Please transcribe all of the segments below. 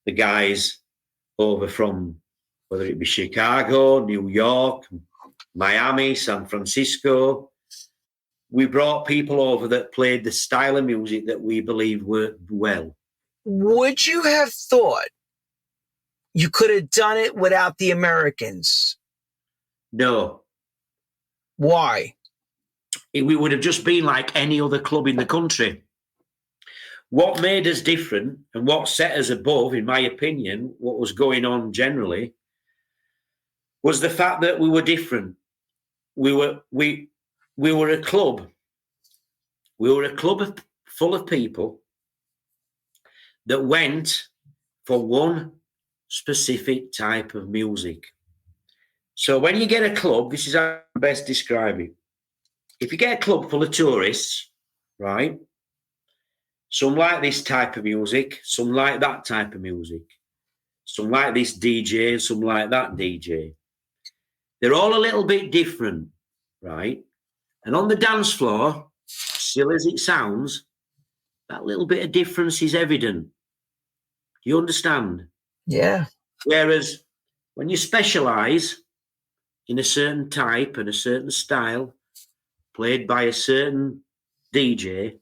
the guys over from, whether it be Chicago, New York, Miami, San Francisco. We brought people over that played the style of music that we believe worked well. Would you have thought you could have done it without the Americans? No. Why? We would have just been like any other club in the country. What made us different and what set us above, in my opinion, what was going on generally, was the fact that we were different. We were a club. We were a club full of people that went for one specific type of music. So when you get a club, this is how I best describe it. If you get a club full of tourists, right? Some like this type of music, some like that type of music. Some like this DJ, some like that DJ. They're all a little bit different, right? And on the dance floor, silly as it sounds, that little bit of difference is evident. Do you understand? Yeah. Whereas when you specialise in a certain type and a certain style, played by a certain DJ,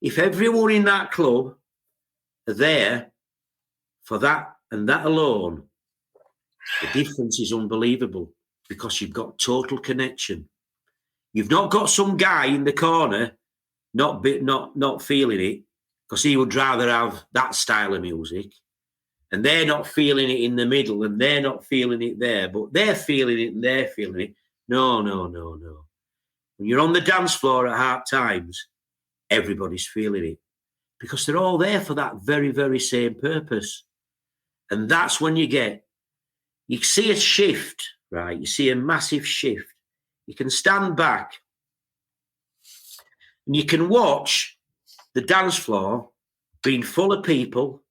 if everyone in that club are there for that and that alone, the difference is unbelievable because you've got total connection. You've not got some guy in the corner not feeling it because he would rather have that style of music, and they're not feeling it in the middle and they're not feeling it there, but they're feeling it and they're feeling it. No. When you're on the dance floor at hard times, everybody's feeling it because they're all there for that very, very same purpose. And that's when you see a shift, right? You see a massive shift. You can stand back and you can watch the dance floor being full of people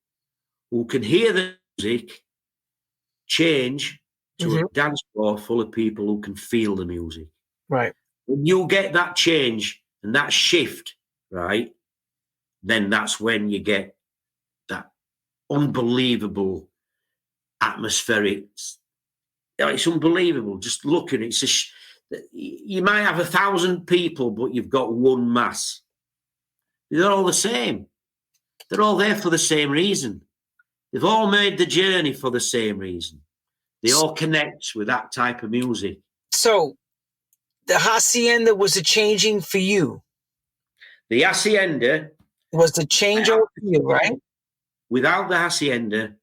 who can hear the music change to a dance floor full of people who can feel the music. Right. When you get that change and that shift, right, then that's when you get that unbelievable atmospheric. It's unbelievable. Just look at it. You might have 1,000 people, but you've got one mass. They're all the same. They're all there for the same reason. They've all made the journey for the same reason. They all connect with that type of music. So the Hacienda was a changing for you. The Hacienda was the changeover for you, right? Without the Hacienda,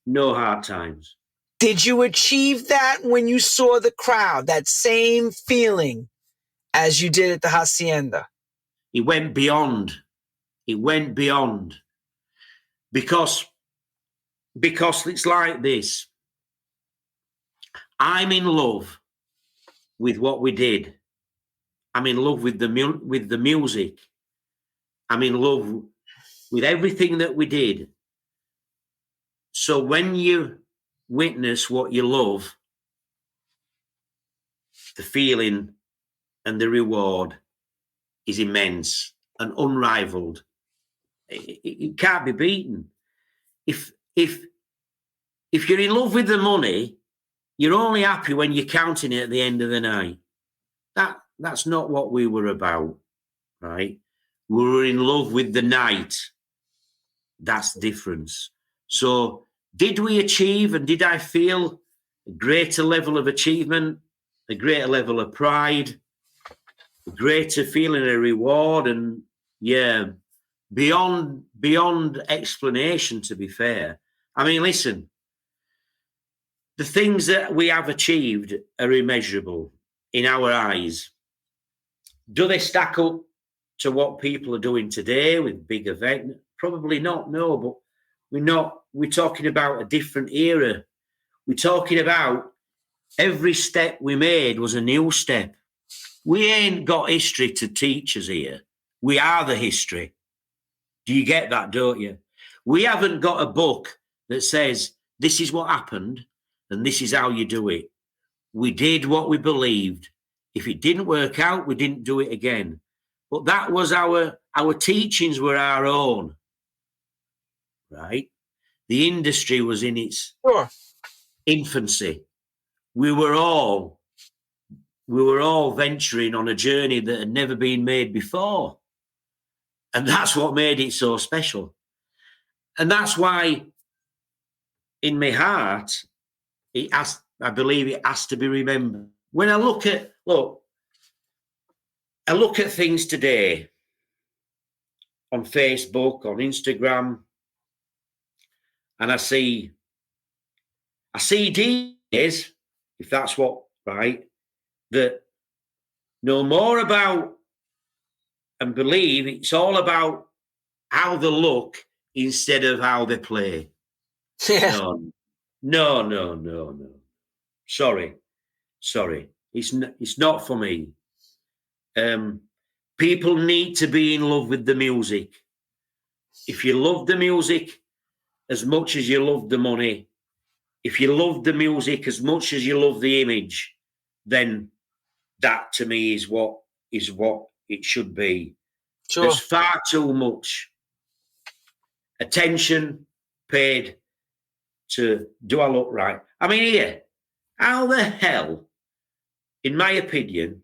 no hard times. Did you achieve that when you saw the crowd, that same feeling as you did at the Hacienda? It went beyond. It went beyond. Because it's like this. I'm in love with what we did. I'm in love with the music. I'm in love with everything that we did. So when you witness what you love, the feeling and the reward is immense and unrivaled. It can't be beaten. If you're in love with the money, you're only happy when you're counting it at the end of the night. That's not what we were about, right? We were in love with the night. That's the difference. So did we achieve and did I feel a greater level of achievement, a greater level of pride, a greater feeling of reward? And yeah, beyond explanation, to be fair. I mean, listen, the things that we have achieved are immeasurable in our eyes. Do they stack up to what people are doing today with big events? Probably not, no, but we're talking about a different era. We're talking about every step we made was a new step. We ain't got history to teach us here. We are the history. Do you get that, don't you? We haven't got a book that says this is what happened and this is how you do it. We did what we believed. If it didn't work out, we didn't do it again. But that was our teachings were our own, right? the industry was in its Sure. infancy. We were all venturing on a journey that had never been made before. And that's what made it so special. And that's why, in my heart, I believe it has to be remembered. When I look at things today on Facebook, on Instagram, and I see DJs, if that's what, right, that know more about and believe it's all about how they look instead of how they play. Yeah. No. Sorry. It's not for me. People need to be in love with the music. If you love the music as much as you love the money, if you love the music as much as you love the image, then that to me is what it should be. Sure. There's far too much attention paid to do I look right? I mean, here, how the hell, in my opinion,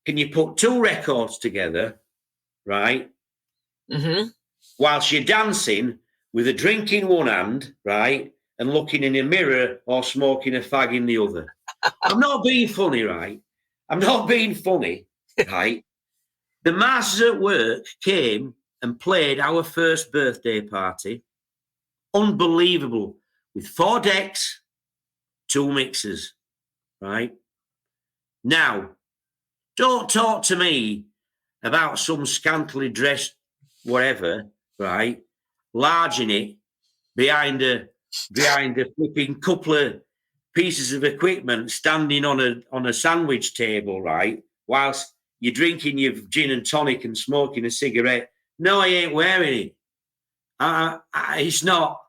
can you put two records together, right? Mm-hmm. Whilst you're dancing with a drink in one hand, right? And looking in a mirror or smoking a fag in the other. I'm not being funny, right? I'm not being funny, right? The Masters at Work came and played our first birthday party. Unbelievable. With 4 decks, 2 mixers, right? Now, don't talk to me about some scantily dressed whatever, right? Large in it behind a flipping couple of pieces of equipment standing on a sandwich table, right? Whilst you're drinking your gin and tonic and smoking a cigarette. No, I ain't wearing it. It's not.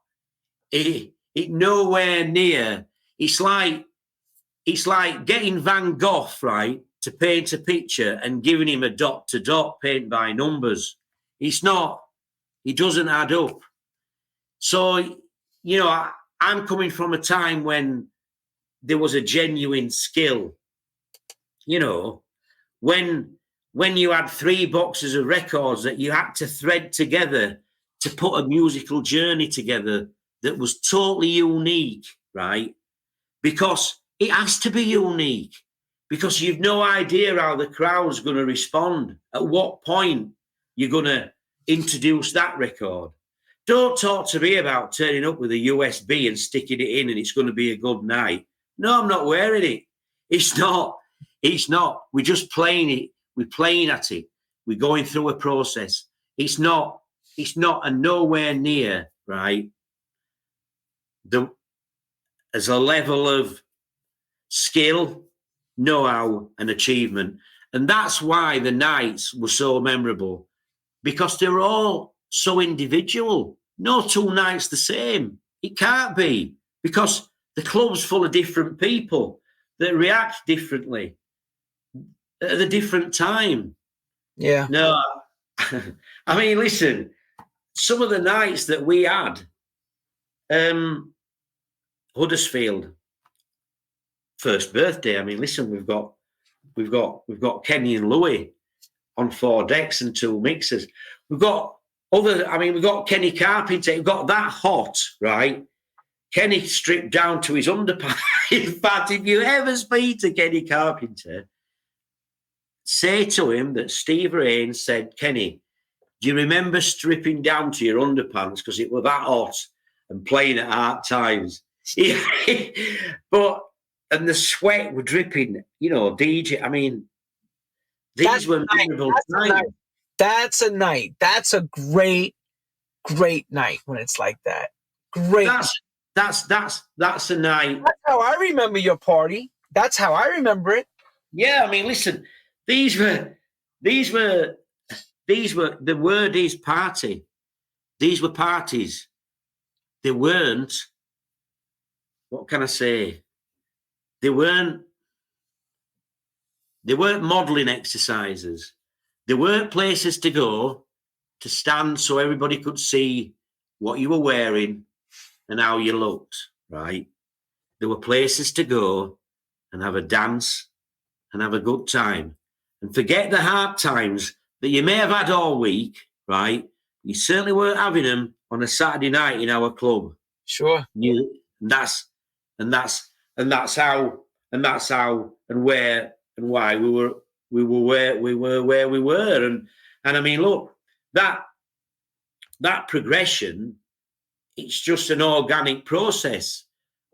It nowhere near. It's like getting Van Gogh, right, to paint a picture and giving him a dot-to-dot paint by numbers. It's not. It doesn't add up. So, I'm coming from a time when there was a genuine skill. When you had 3 boxes of records that you had to thread together to put a musical journey together that was totally unique, right? Because it has to be unique, because you've no idea how the crowd's going to respond, at what point you're going to introduce that record. Don't talk to me about turning up with a USB and sticking it in and it's going to be a good night. No, I'm not wearing it. It's not. We're just playing it. We're playing at it. We're going through a process. It's not and nowhere near, right, as a level of skill, know-how, and achievement. And that's why the nights were so memorable, because they were all so individual. No 2 nights the same. It can't be, because the club's full of different people that react differently at a different time. Yeah. No, I mean, listen, some of the nights that we had, Huddersfield, first birthday. I mean, listen, we've got Kenny and Louis on 4 decks and 2 mixers. We've got Kenny Carpenter. We've got that hot, right? Kenny stripped down to his underpants. In fact, if you ever speak to Kenny Carpenter, say to him that Steve Raine said, Kenny, do you remember stripping down to your underpants because it was that hot and playing at hard times? And the sweat were dripping, DJ. I mean, these were memorable nights. That's a night. That's a great, great night when it's like that. Great. That's a night. That's how I remember your party. That's how I remember it. Yeah, I mean, listen, the word is party. These were parties. They weren't, what can I say? They weren't modelling exercises. There weren't places to go to stand so everybody could see what you were wearing, and how you looked, right? There were places to go and have a dance and have a good time. And forget the hard times that you may have had all week, right? You certainly weren't having them on a Saturday night in our club. Sure. That's how and where and why we were where we were. And I mean, look, that progression, it's just an organic process.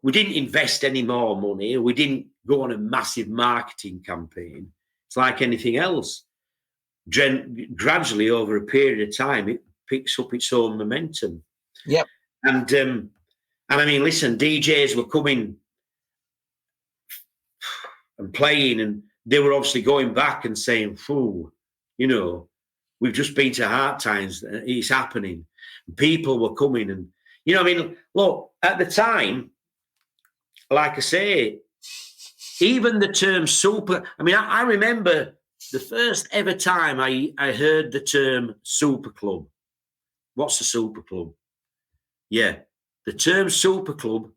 We didn't invest any more money. We didn't go on a massive marketing campaign. It's like anything else. Gradually, over a period of time, it picks up its own momentum. Yep. And I mean, listen, DJs were coming and playing, and they were obviously going back and saying, "Phew, you know, we've just been to hard times. It's happening." People were coming, and you know, I mean, look, at the time, like I say, even the term super. I mean, I remember the first ever time I heard the term super club. What's a super club? Yeah, the term super club.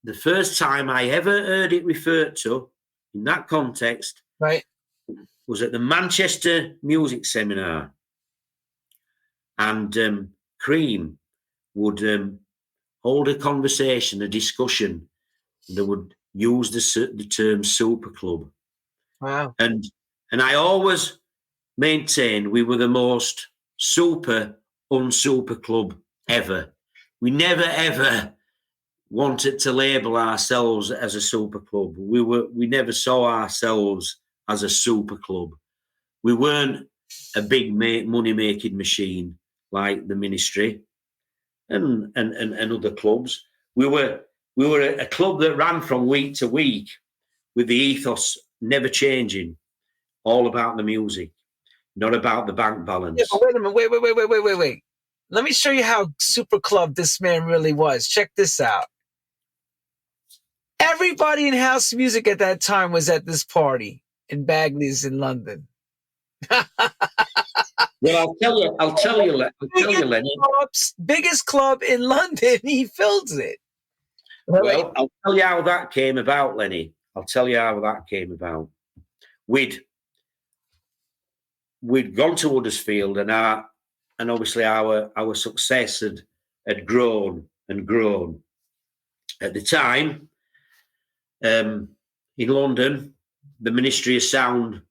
The first time I ever heard it referred to in that context, right, was at the Manchester Music Seminar, and Cream would hold a conversation, a discussion. They would use the term super club. Wow. And I always maintained we were the most super unsuper club ever. We never ever wanted to label ourselves as a super club. We never saw ourselves as a super club. We weren't a big money making machine like the Ministry and other clubs. We were a club that ran from week to week with the ethos never changing, all about the music, not about the bank balance. Yeah, but wait a minute, wait. Let me show you how super club this man really was. Check this out. Everybody in house music at that time was at this party in Bagley's in London. Well, I'll tell you, Lenny. Biggest club in London, he fills it. Well, I'll tell you how that came about, Lenny. I'll tell you how that came about. We'd gone to Huddersfield, and obviously our success had grown and grown. At the time, in London, the Ministry of Sound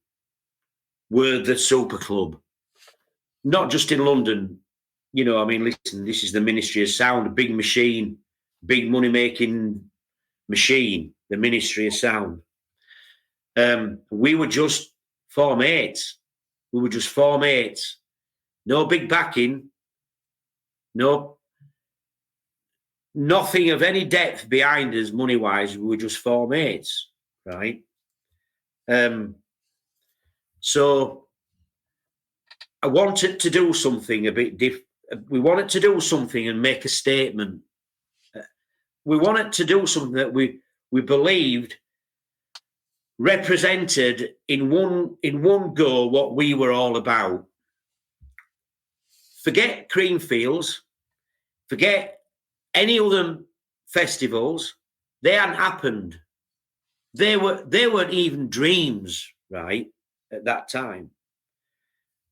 were the super club. Not just in London, you know, I mean, listen, this is the Ministry of Sound, a big machine, big money-making machine, the Ministry of Sound. We were just Form 8. We were just Form 8. No big backing, nothing of any depth behind us money-wise. We were just Form 8, right? So I wanted to do something a bit different. We wanted to do something and make a statement. We wanted to do something that we believed represented in one go what we were all about. Forget Creamfields, forget any other festivals. They hadn't happened. They weren't even dreams, right, at that time.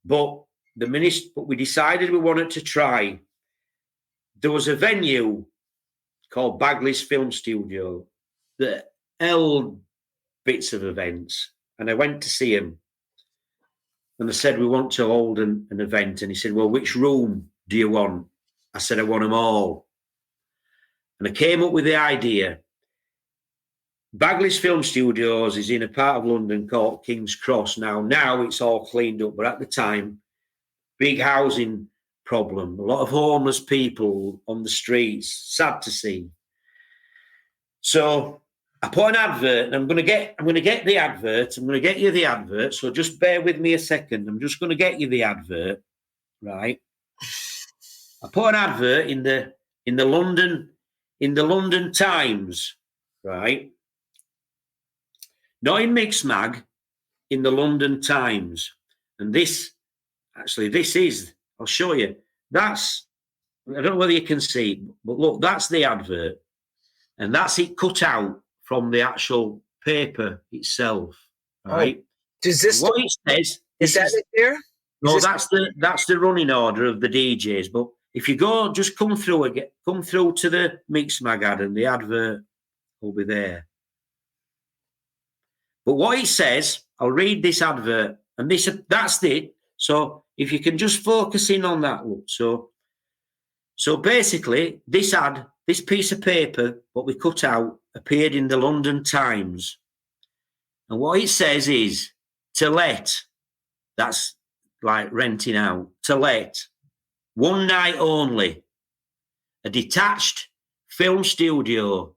But we decided we wanted to try. There was a venue called Bagley's Film Studio that held bits of events, and I went to see him. And I said, we want to hold an event. And he said, well, which room do you want? I said, I want them all. And I came up with the idea. Bagley's Film Studios is in a part of London called King's Cross. Now it's all cleaned up, but at the time, big housing problem, a lot of homeless people on the streets, sad to see. So I put an advert, and I'm going to get the advert. I'm going to get you the advert. So just bear with me a second. I'm just going to get you the advert, right? I put an advert in the London Times, right? Not in Mix Mag, in the London Times. And this is, I'll show you. That's I don't know whether you can see, but look, that's the advert. And that's it cut out from the actual paper itself, right? Oh, does this, What it says, is that it there? no, Is this- that's the running order of the DJs. But if you go, just come through again, come through to the Mix Mag ad, and the advert will be there. But what it says, I'll read this advert, and that's it. So if you can just focus in on that, look. So basically, this piece of paper, what we cut out, appeared in the London Times. And what it says is, to let, that's like renting out, to let, one night only, a detached film studio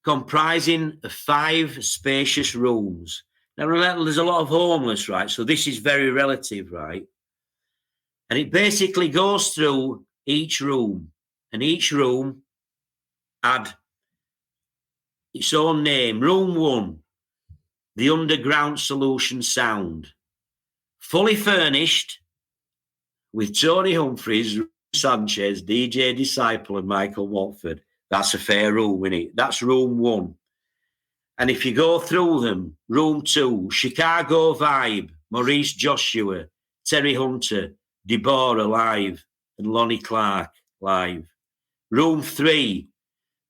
comprising of 5 spacious rooms. Now, there's a lot of homeless, right? So this is very relative, right? And it basically goes through each room, and each room had its own name. Room 1, the Underground Solution Sound. Fully furnished with Tony Humphries, Sanchez, DJ Disciple, and Michael Watford. That's a fair room, isn't it? That's room 1. And if you go through them, room 2, Chicago Vibe, Maurice Joshua, Terry Hunter, Deborah live, and Lonnie Clark live. Room 3,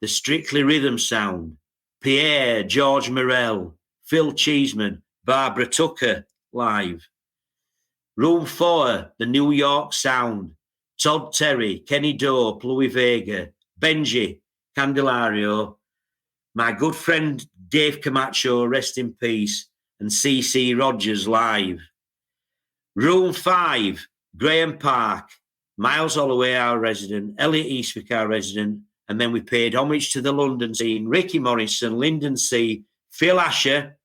the Strictly Rhythm Sound, Pierre, George Morel, Phil Cheeseman, Barbara Tucker live. Room 4, the New York Sound, Todd Terry, Kenny Dope, Louis Vega, Benji, Candelario, my good friend Dave Camacho, rest in peace, and CC Rogers live. Room 5, Graham Park, Miles Holloway, our resident, Elliot Eastwick, our resident, and then we paid homage to the London scene, Ricky Morrison, Lyndon C., Phil Asher,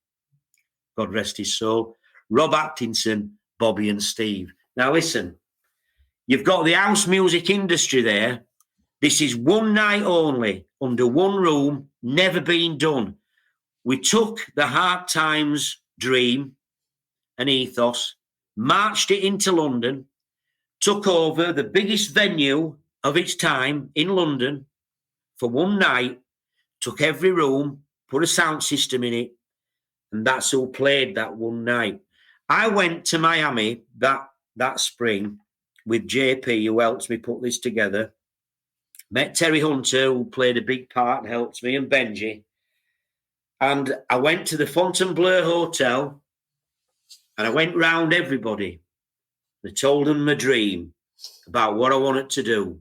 God rest his soul, Rob Atkinson, Bobby and Steve. Now listen, you've got the house music industry there. This is one night only, under one room, never been done. We took the Hard Times dream and ethos, marched it into London, took over the biggest venue of its time in London for one night, took every room, put a sound system in it, and that's who played that one night. I went to Miami that spring with JP, who helped me put this together. Met Terry Hunter, who played a big part and helped me, and Benji. And I went to the Fontainebleau Hotel, and I went round everybody. I told them my dream about what I wanted to do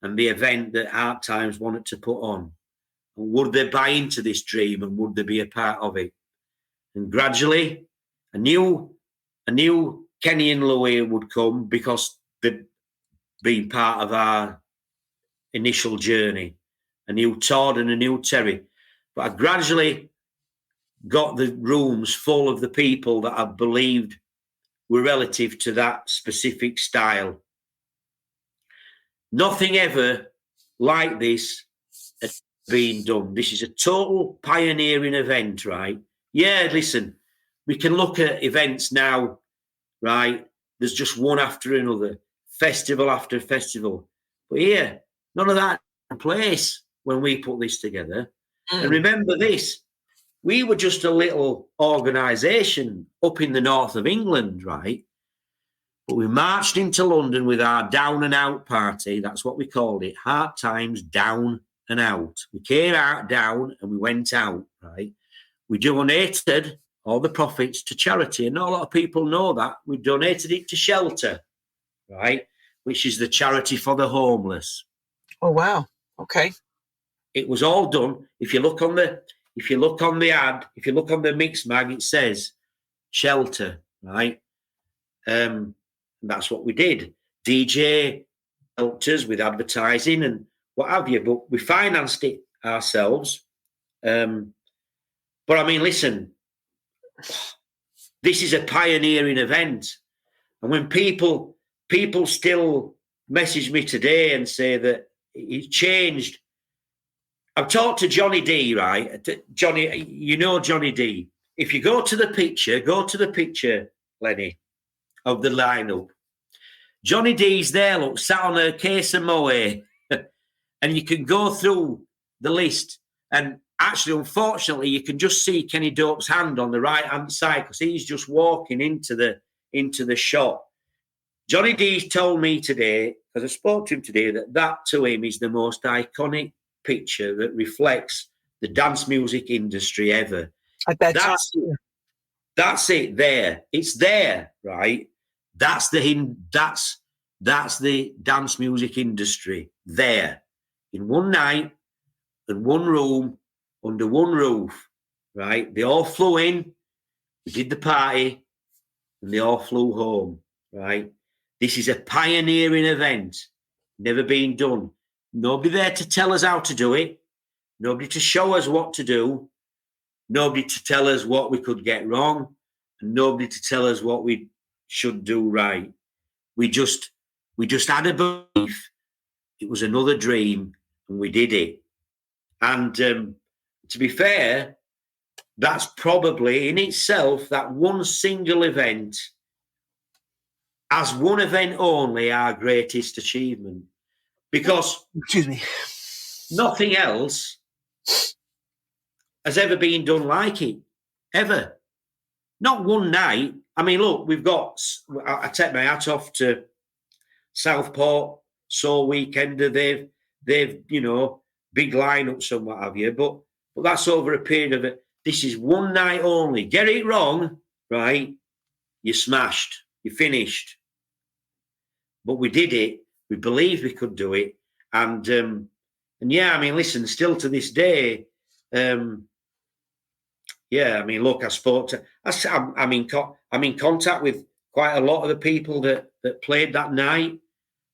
and the event that Hard Times wanted to put on. And would they buy into this dream, and would they be a part of it? And gradually, I knew Kenny and Louis would come because they'd been part of our initial journey. I knew Todd and I knew Terry. But I gradually got the rooms full of the people that I believed were relative to that specific style. Nothing ever like this had been done. This is a total pioneering event, right? Yeah, listen, we can look at events now, right? There's just one after another, festival after festival. But here, none of that in place when we put this together. And remember this, we were just a little organisation up in the north of England, right? But we marched into London with our down and out party. That's what we called it. Hard Times Down and Out. We came out down and we went out, right? We donated all the profits to charity. And not a lot of people know that. We donated it to Shelter, right? Which is the charity for the homeless. Oh, wow. Okay. It was all done. If you look on the ad, if you look on the Mix Mag, it says Shelter, right? That's what we did. DJ helped us with advertising and what have you, but we financed it ourselves. But I mean, listen, this is a pioneering event. And when people still message me today and say that it's changed, I've talked to Johnny D, right? Johnny, you know Johnny D. If you go to the picture, Lenny, of the lineup. Johnny D's there, look, sat on a case of Moe. And you can go through the list. And actually, unfortunately, you can just see Kenny Dope's hand on the right-hand side because he's just walking into the shot. Johnny D's told me today, because I spoke to him today, that to him is the most iconic picture that reflects the dance music industry ever. At that time. That's it there. It's there, right? That's the dance music industry there. In one night, in one room, under one roof, right? They all flew in, we did the party, and they all flew home, right? This is a pioneering event, never been done. Nobody there to tell us how to do it, nobody to show us what to do, nobody to tell us what we could get wrong, and nobody to tell us what we should do right. We just had a belief. It was another dream, and we did it. And to be fair, that's probably in itself, that one single event, as one event only, our greatest achievement. Because excuse me, nothing else has ever been done like it, ever. Not one night. I mean, look, I take my hat off to Southport, Soul Weekender. They've, big lineups and what have you, but that's over a period of it. This is one night only. Get it wrong, right? You're smashed. You're finished. But we did it. We believed we could do it. And yeah, I mean, listen, still to this day, yeah, I mean, look, I'm in contact with quite a lot of the people that played that night.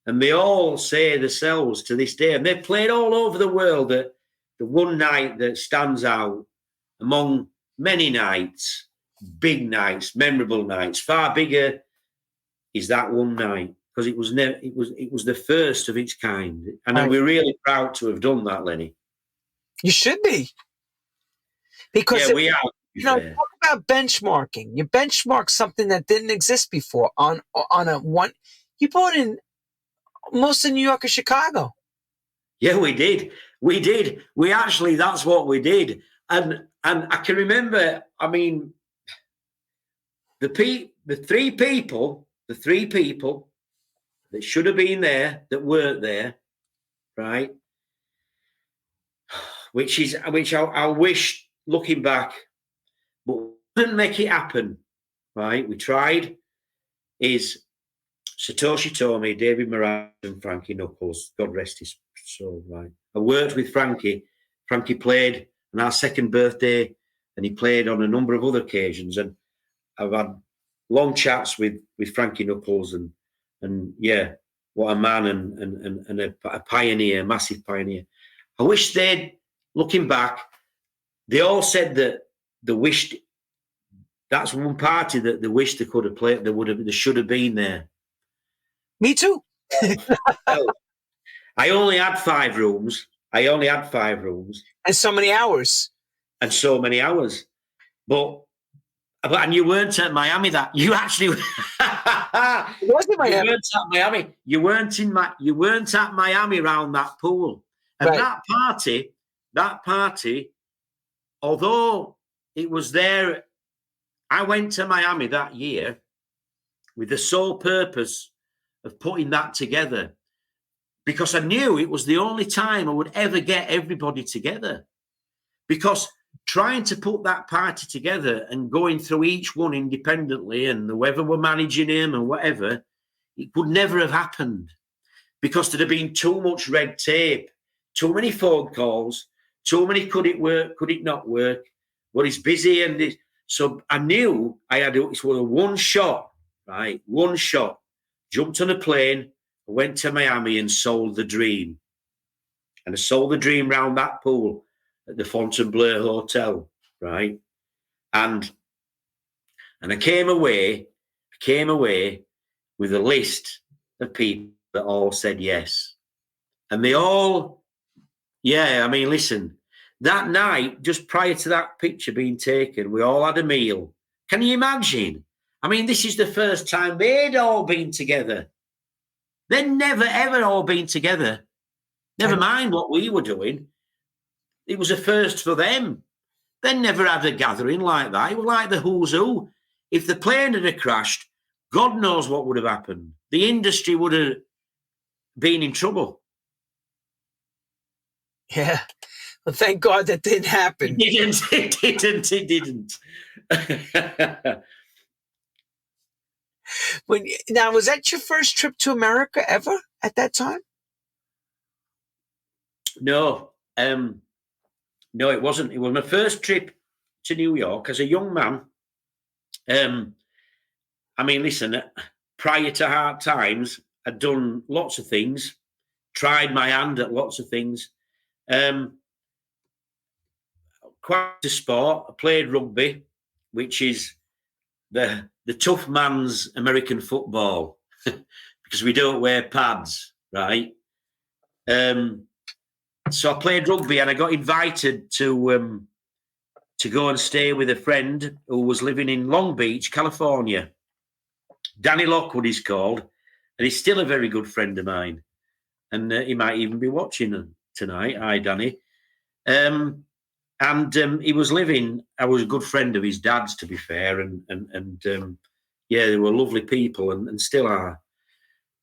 And they all say themselves to this day, and they've played all over the world, that the one night that stands out among many nights, big nights, memorable nights, far bigger, is that one night, because it was the first of its kind. And we're really proud to have done that, Lenny. You should be. Because we are. Talk about benchmarking. You benchmark something that didn't exist before on a one. You brought in most of New York and Chicago. Yeah, we did. We actually, that's what we did. And I can remember, I mean, the three people that should have been there that weren't there, right? Which I wish, looking back, but couldn't make it happen, right? We tried, is Satoshi Tomi, David Moran, and Frankie Knuckles. God rest his soul, right? I worked with Frankie. Frankie played on our second birthday, and he played on a number of other occasions. And I've had long chats with Frankie Knuckles, and yeah, what a man and a pioneer, massive pioneer. I wish looking back, they all said that they wished. That's one party that they wished they could have played. They should have been there. Me too. I only had 5 rooms. And so many hours. But and you weren't at Miami. You actually wasn't Miami. You weren't at Miami. You weren't at Miami around that pool. And right. that party, although it was there, I went to Miami that year with the sole purpose of putting that together, because I knew it was the only time I would ever get everybody together. Because trying to put that party together and going through each one independently, and whoever were managing him and whatever, it would never have happened, because there'd have been too much red tape, too many phone calls, too many could it work, could it not work, well, he's busy. And so I knew I had it was one shot, right? One shot. Jumped on a plane, went to Miami and sold the dream. And I sold the dream round that pool at the Fontainebleau Hotel, right? And I came away with a list of people that all said yes. And they all, yeah, I mean, listen, that night, just prior to that picture being taken, we all had a meal. Can you imagine? I mean, this is the first time they'd all been together. They'd never, ever all been together. Never mind what we were doing. It was a first for them. They never had a gathering like that. It was like the who's who. If the plane had crashed, God knows what would have happened. The industry would have been in trouble. Yeah. Well, thank God that didn't happen. It didn't. Now, was that your first trip to America ever at that time? No. No, it wasn't. It was my first trip to New York as a young man. I mean, listen, prior to Hard Times, I'd done lots of things, tried my hand at lots of things. Quite a sport. I played rugby, which is the tough man's American football, because we don't wear pads, right? So I played rugby, and I got invited to go and stay with a friend who was living in Long Beach, California. Danny Lockwood is called, and he's still a very good friend of mine. And he might even be watching tonight. Hi, Danny. And he was living. I was a good friend of his dad's, to be fair, and yeah, they were lovely people, and still are.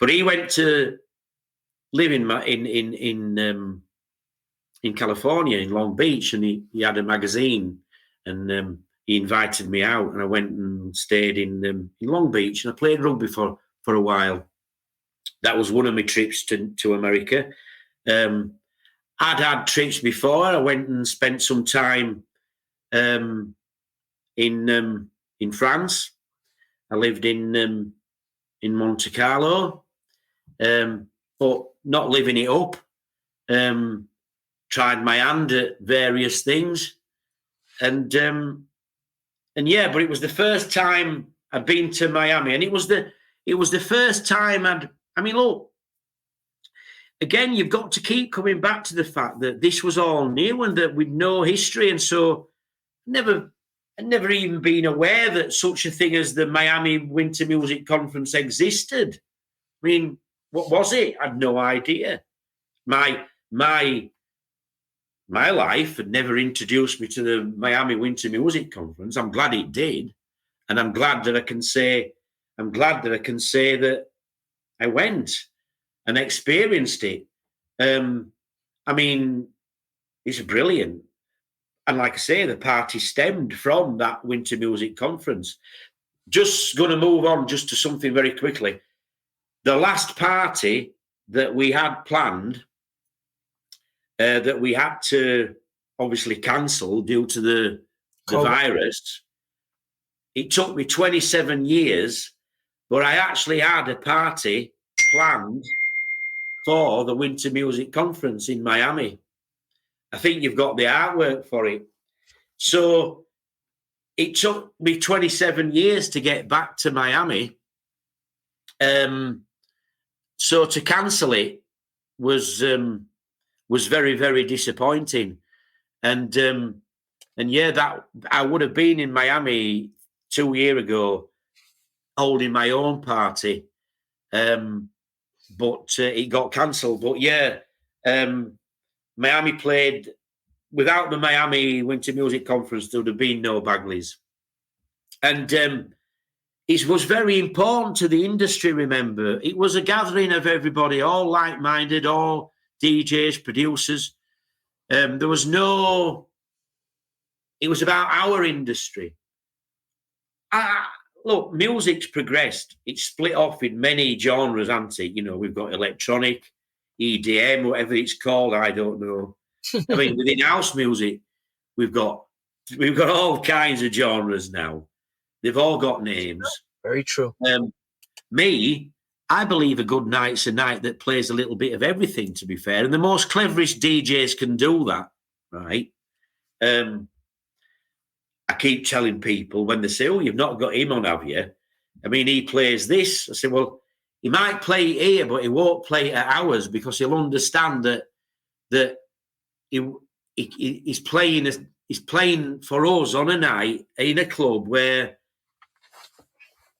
But he went to live in California, in Long Beach, and he had a magazine, and he invited me out, and I went and stayed in Long Beach, and I played rugby for a while. That was one of my trips to America. I'd had trips before. I went and spent some time in France. I lived in Monte Carlo, but not living it up. Tried my hand at various things, and yeah, but it was the first time I'd been to Miami, and it was the first time I mean, look, again, you've got to keep coming back to the fact that this was all new and that we'd no history, and so I'd never even been aware that such a thing as the Miami Winter Music Conference existed. I mean, what was it? I had no idea. My life had never introduced me to the Miami Winter Music Conference. I'm glad it did, and I'm glad that I can say that I went and experienced it. I mean, it's brilliant. And like I say, the party stemmed from that Winter Music Conference. Just going to move on just to something very quickly. The last party that we had planned, that we had to obviously cancel due to the virus, it took me 27 years, but I actually had a party planned for the Winter Music Conference in Miami. I think you've got the artwork for it. So it took me 27 years to get back to Miami. So to cancel it was very, very disappointing. And yeah, that I would have been in Miami 2 years ago holding my own party. But it got cancelled. But yeah, Miami played. Without the Miami Winter Music Conference, there would have been no Bagleys. And it was very important to the industry, remember. It was a gathering of everybody, all like-minded, all DJs, producers. There was no... It was about our industry. Look, music's progressed. It's split off in many genres, hasn't it? You know, we've got electronic, EDM, whatever it's called, I don't know. I mean, within house music, we've got all kinds of genres now. They've all got names. Very true. Me, I believe a good night's a night that plays a little bit of everything, to be fair. And the most cleverest DJs can do that, right? I keep telling people when they say, oh, you've not got him on, have you? I mean, he plays this. I say, well, he might play it here, but he won't play it at ours, because he'll understand that he's playing for us on a night in a club where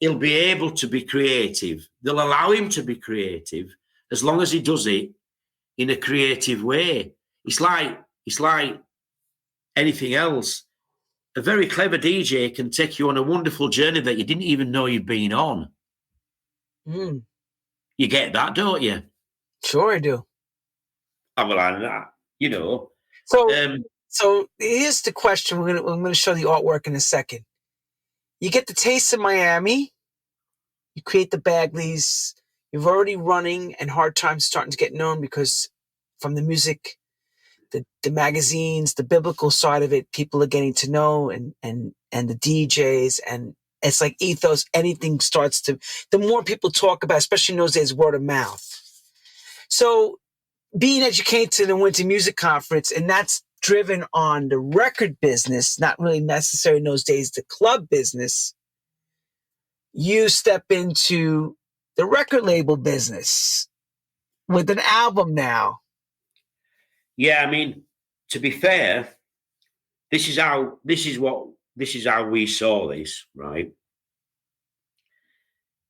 he'll be able to be creative. They'll allow him to be creative as long as he does it in a creative way. It's like anything else. A very clever DJ can take you on a wonderful journey that you didn't even know you'd been on. Mm. You get that, don't you? Sure, I do. I'm like that, you know. So here's the question. I'm gonna show the artwork in a second. You get the taste of Miami. You create the Bagleys. You're already running, and Hard Times starting to get known because from the music, the magazines, the biblical side of it, people are getting to know, and the DJs, and it's like ethos. Anything starts to, the more people talk about, especially in those days, word of mouth. So being educated and went to music conference, and that's driven on the record business, not really necessarily in those days the club business. You step into the record label business with an album now. Yeah, I mean, to be fair, this is how we saw this, right?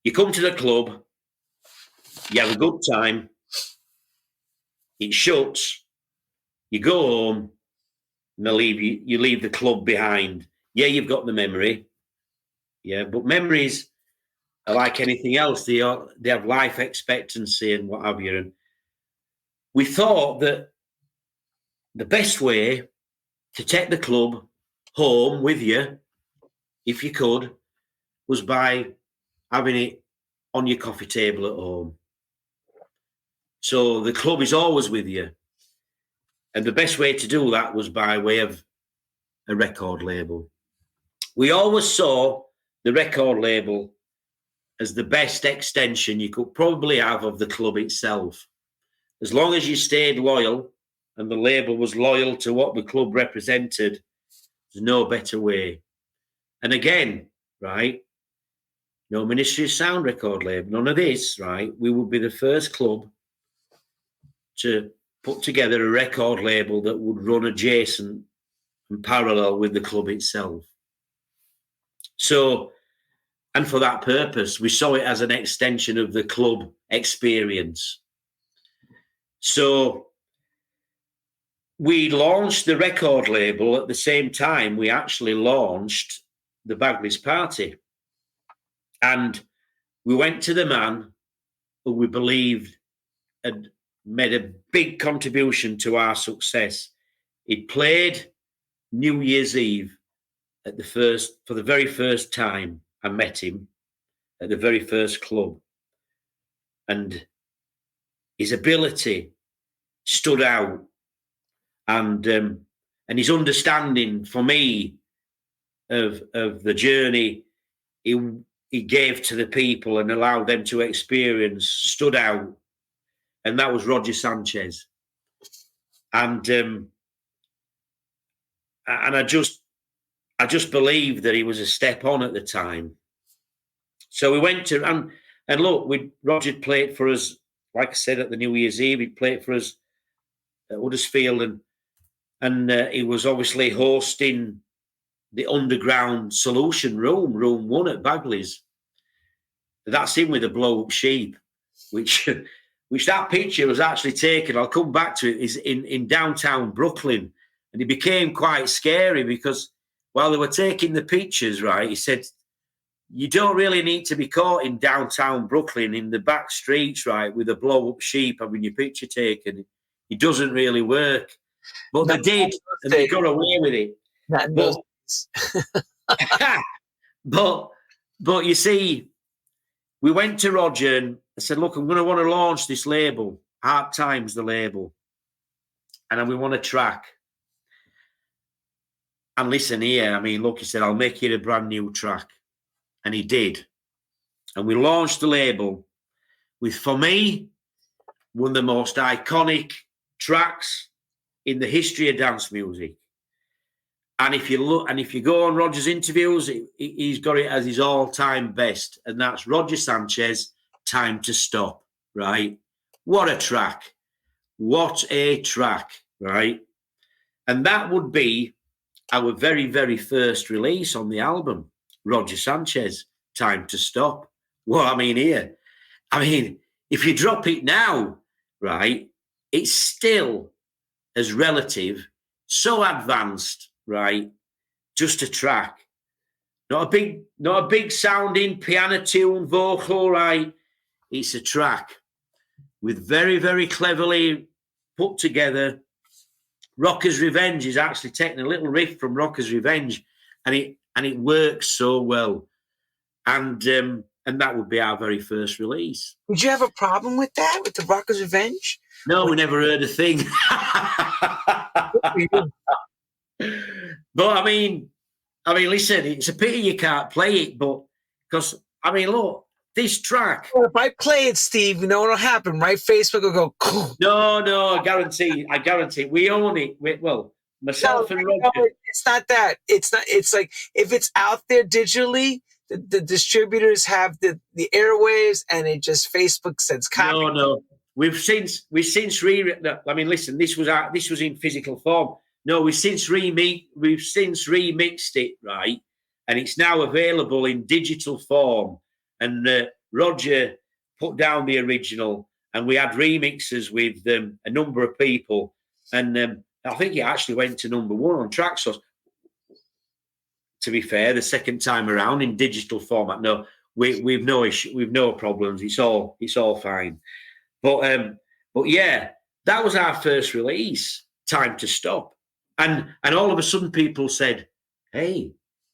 You come to the club, you have a good time, it shuts, you go home, and you leave the club behind. Yeah, you've got the memory. Yeah, but memories are like anything else. They have life expectancy and what have you. And we thought that the best way to take the club home with you, if you could, was by having it on your coffee table at home. So the club is always with you. And the best way to do that was by way of a record label. We always saw the record label as the best extension you could probably have of the club itself. As long as you stayed loyal and the label was loyal to what the club represented, there's no better way. And again, right, no Ministry of Sound record label, none of this, right? We would be the first club to put together a record label that would run adjacent and parallel with the club itself. So, and for that purpose, we saw it as an extension of the club experience. So we launched the record label at the same time we actually launched the Bagley's Party. And we went to the man who we believed had made a big contribution to our success. He'd played New Year's Eve for the very first time. I met him at the very first club, and his ability stood out, and his understanding for me of the journey he gave to the people and allowed them to experience stood out, and that was Roger Sanchez, and I just believed that he was a step on at the time. So we went to, and look, Roger played for us, like I said, at the New Year's Eve. He played for us at Huddersfield, and he was obviously hosting the Underground Solution Room 1 at Bagley's. That's him with a blow-up sheep, which that picture was actually taken. I'll come back to it. Is in downtown Brooklyn, and it became quite scary because while they were taking the pictures, right, he said, you don't really need to be caught in downtown Brooklyn in the back streets, right, with a blow-up sheep having your picture taken. It doesn't really work. But they did, and they got away with it. But you see, we went to Roger and I said, look, I'm going to want to launch this label, Hard Times, the label, and we want a track. And listen here, I mean, look, he said, I'll make you a brand new track. And he did. And we launched the label with, for me, one of the most iconic tracks in the history of dance music. And if you go on Roger's interviews, he's got it as his all-time best. And that's Roger Sanchez, Time to Stop, right? What a track. What a track, right? And that would be our very, very first release on the album, Roger Sanchez, Time to Stop. Well, I mean, here, if you drop it now, right, it's still as relative, so advanced, right? Just a track, not a big sounding piano tune, vocal, right? It's a track with very, very cleverly put together. Rocker's Revenge is actually taking a little riff from Rocker's Revenge, and it works so well. And that would be our very first release. Did you have a problem with that, with the Rocker's Revenge? No, we never heard a thing. But I mean, listen, it's a pity you can't play it, but because look, this track. Well, if I play it, Steve, you know what'll happen, right? Facebook will go. Cool. No, I guarantee. We own it. Myself and Roger. No, it's not that. It's not. It's like if it's out there digitally, the distributors have the airwaves, and it just Facebook sends copy. No. We've since rewritten. I mean, listen, this was in physical form. No, we've since remixed it, right, and it's now available in digital form. And Roger put down the original, and we had remixes with a number of people, and I think it actually went to number 1 on Traxsource. To be fair, the second time around in digital format, no, we've no issue, we've no problems. It's all fine. But yeah, that was our first release, Time to Stop, and all of a sudden people said, "Hey,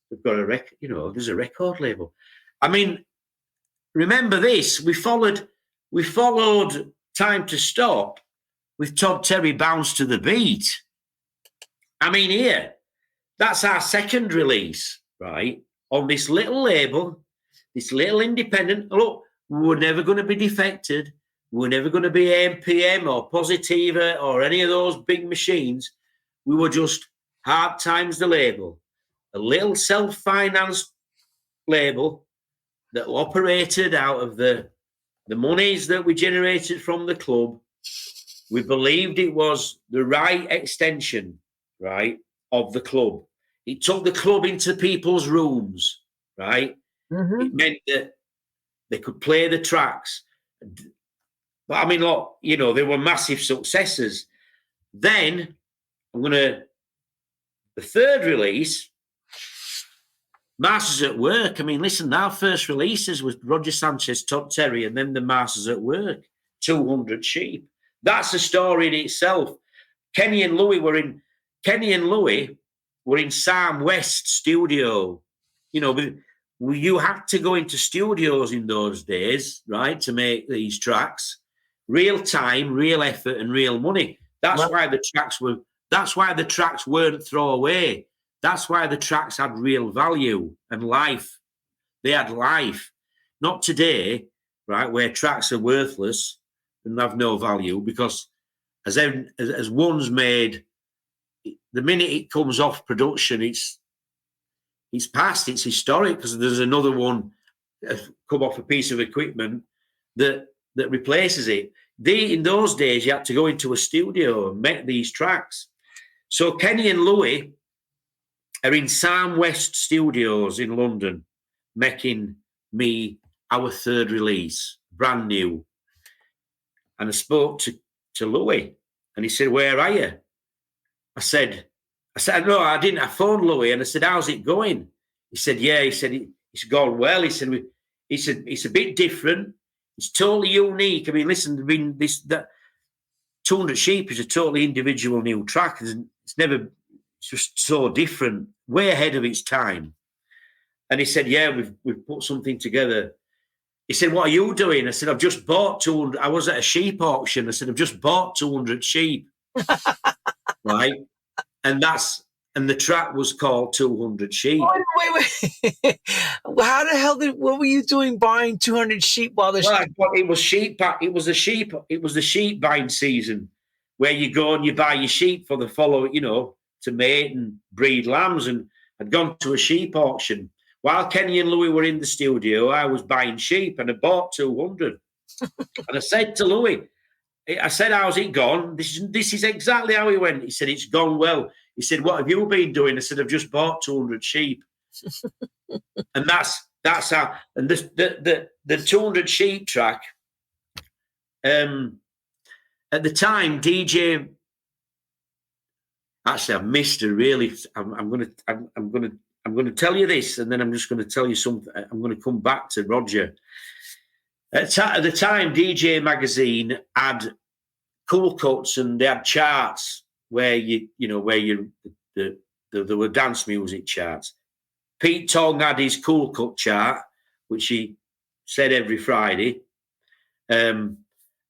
we've got a record. There's a record label." I mean, remember this? We followed Time to Stop with Todd Terry, Bounce to the Beat. I mean, here, that's our second release, right? On this little label, this little independent. Look, we were never going to be Defected. We were never going to be AMPM or Positiva or any of those big machines. We were just Hard Times, the label, a little self-financed label that operated out of the monies that we generated from the club. We believed it was the right extension, right, of the club. It took the club into people's rooms, right? Mm-hmm. It meant that they could play the tracks. But I mean, look, they were massive successes. Then the third release, Masters at Work. I mean, listen, our first releases was Roger Sanchez, Todd Terry, and then the Masters at Work, 200 Sheep. That's a story in itself. Kenny and Louie were in Sam West studio. You had to go into studios in those days, right, to make these tracks. Real time, real effort, and real money. That's why the tracks weren't throwaway. That's why the tracks had real value and life. They had life. Not today, right, where tracks are worthless and have no value because as one's made, the minute it comes off production, it's past, it's historic because there's another one come off a piece of equipment that replaces it. In those days, you had to go into a studio and make these tracks. So Kenny and Louie are in Sam West Studios in London, making me our third release, brand new. And I spoke to Louie, and he said, "Where are you?" I said, "No, I didn't." I phoned Louie, and I said, "How's it going?" He said, "Yeah." He said, "It's gone well." He said, "It's a bit different. It's totally unique." I mean, listen, that 200 Sheep is a totally individual new track. It's just so different, way ahead of its time. And he said, "Yeah, we've put something together." He said, "What are you doing?" I said, "I've just bought 200. I was at a sheep auction." I said, "I've just bought 200 sheep." Right? And the track was called 200 Sheep. Wait. How the hell what were you doing buying 200 sheep while the it was sheep. It was the sheep buying season where you go and you buy your sheep for the following, to mate and breed lambs. And I'd gone to a sheep auction. While Kenny and Louie were in the studio, I was buying sheep and I bought 200. And I said to Louie, "How's it gone?" This is exactly how he went. He said, "It's gone well." He said, "What have you been doing?" I said, "I've just bought 200 sheep." And That's how. And the 200 sheep track. At the time, DJ. Actually, I've missed a really. I'm gonna tell you this, and then I'm just going to tell you something. I'm going to come back to Roger. At the time, DJ Magazine had cool cuts and they had charts where there were dance music charts. Pete Tong had his cool cut chart, which he said every Friday, and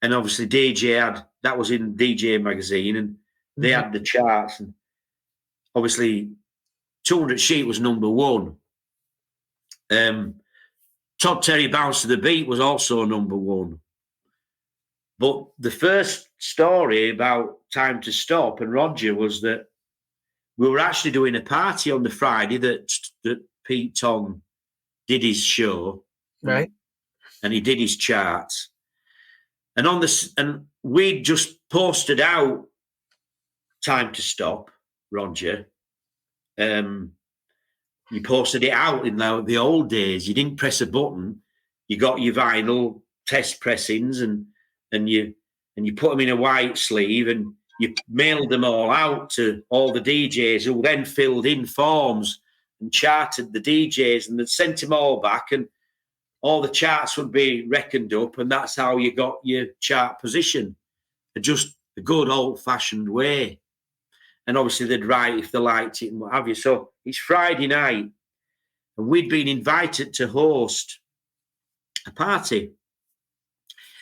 obviously DJ had that was in DJ Magazine, and they had the charts, and obviously 200 Sheep was number one. Todd Terry Bounce to the Beat was also number one. But the first story about Time to Stop and Roger was that we were actually doing a party on the Friday that Pete Tong did his show. Right. And he did his charts. And we just posted out Time to Stop, Roger. You posted it out in the old days. You didn't press a button. You got your vinyl test pressings and you put them in a white sleeve and you mailed them all out to all the DJs who then filled in forms and charted the DJs and then sent them all back, and all the charts would be reckoned up, and that's how you got your chart position. Just a good old-fashioned way. And obviously they'd write if they liked it and what have you. So it's Friday night, and we'd been invited to host a party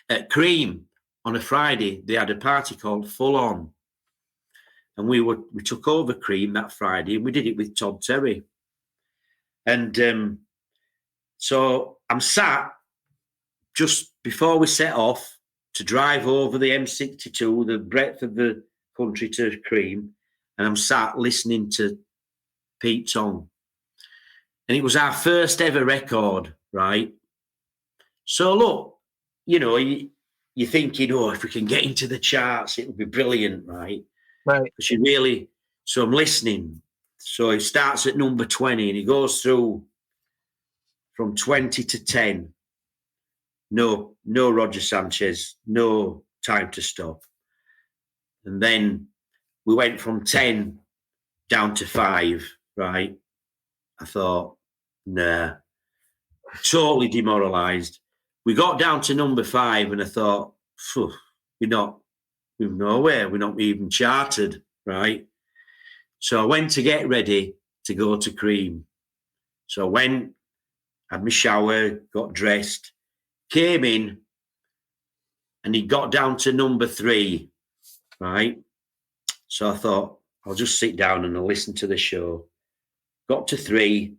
at Cream on a Friday. They had a party called Full On, and we took over Cream that Friday, and we did it with Todd Terry. And so I'm sat just before we set off to drive over the M62, the breadth of the country to Cream, and I'm sat listening to Pete Tong. And it was our first ever record, right? So look, you're thinking, if we can get into the charts, it would be brilliant, right? Right. So I'm listening. So he starts at number 20 and he goes through from 20 to 10. No Roger Sanchez, no Time to Stop. And then we went from 10 down to 5, right? I thought, nah, totally demoralised. We got down to number 5 and I thought, we're nowhere, we're not even charted, right? So I went to get ready to go to Cream. So I went, had my shower, got dressed, came in, and he got down to number 3, right? So I thought, I'll just sit down and I'll listen to the show. Got to 3,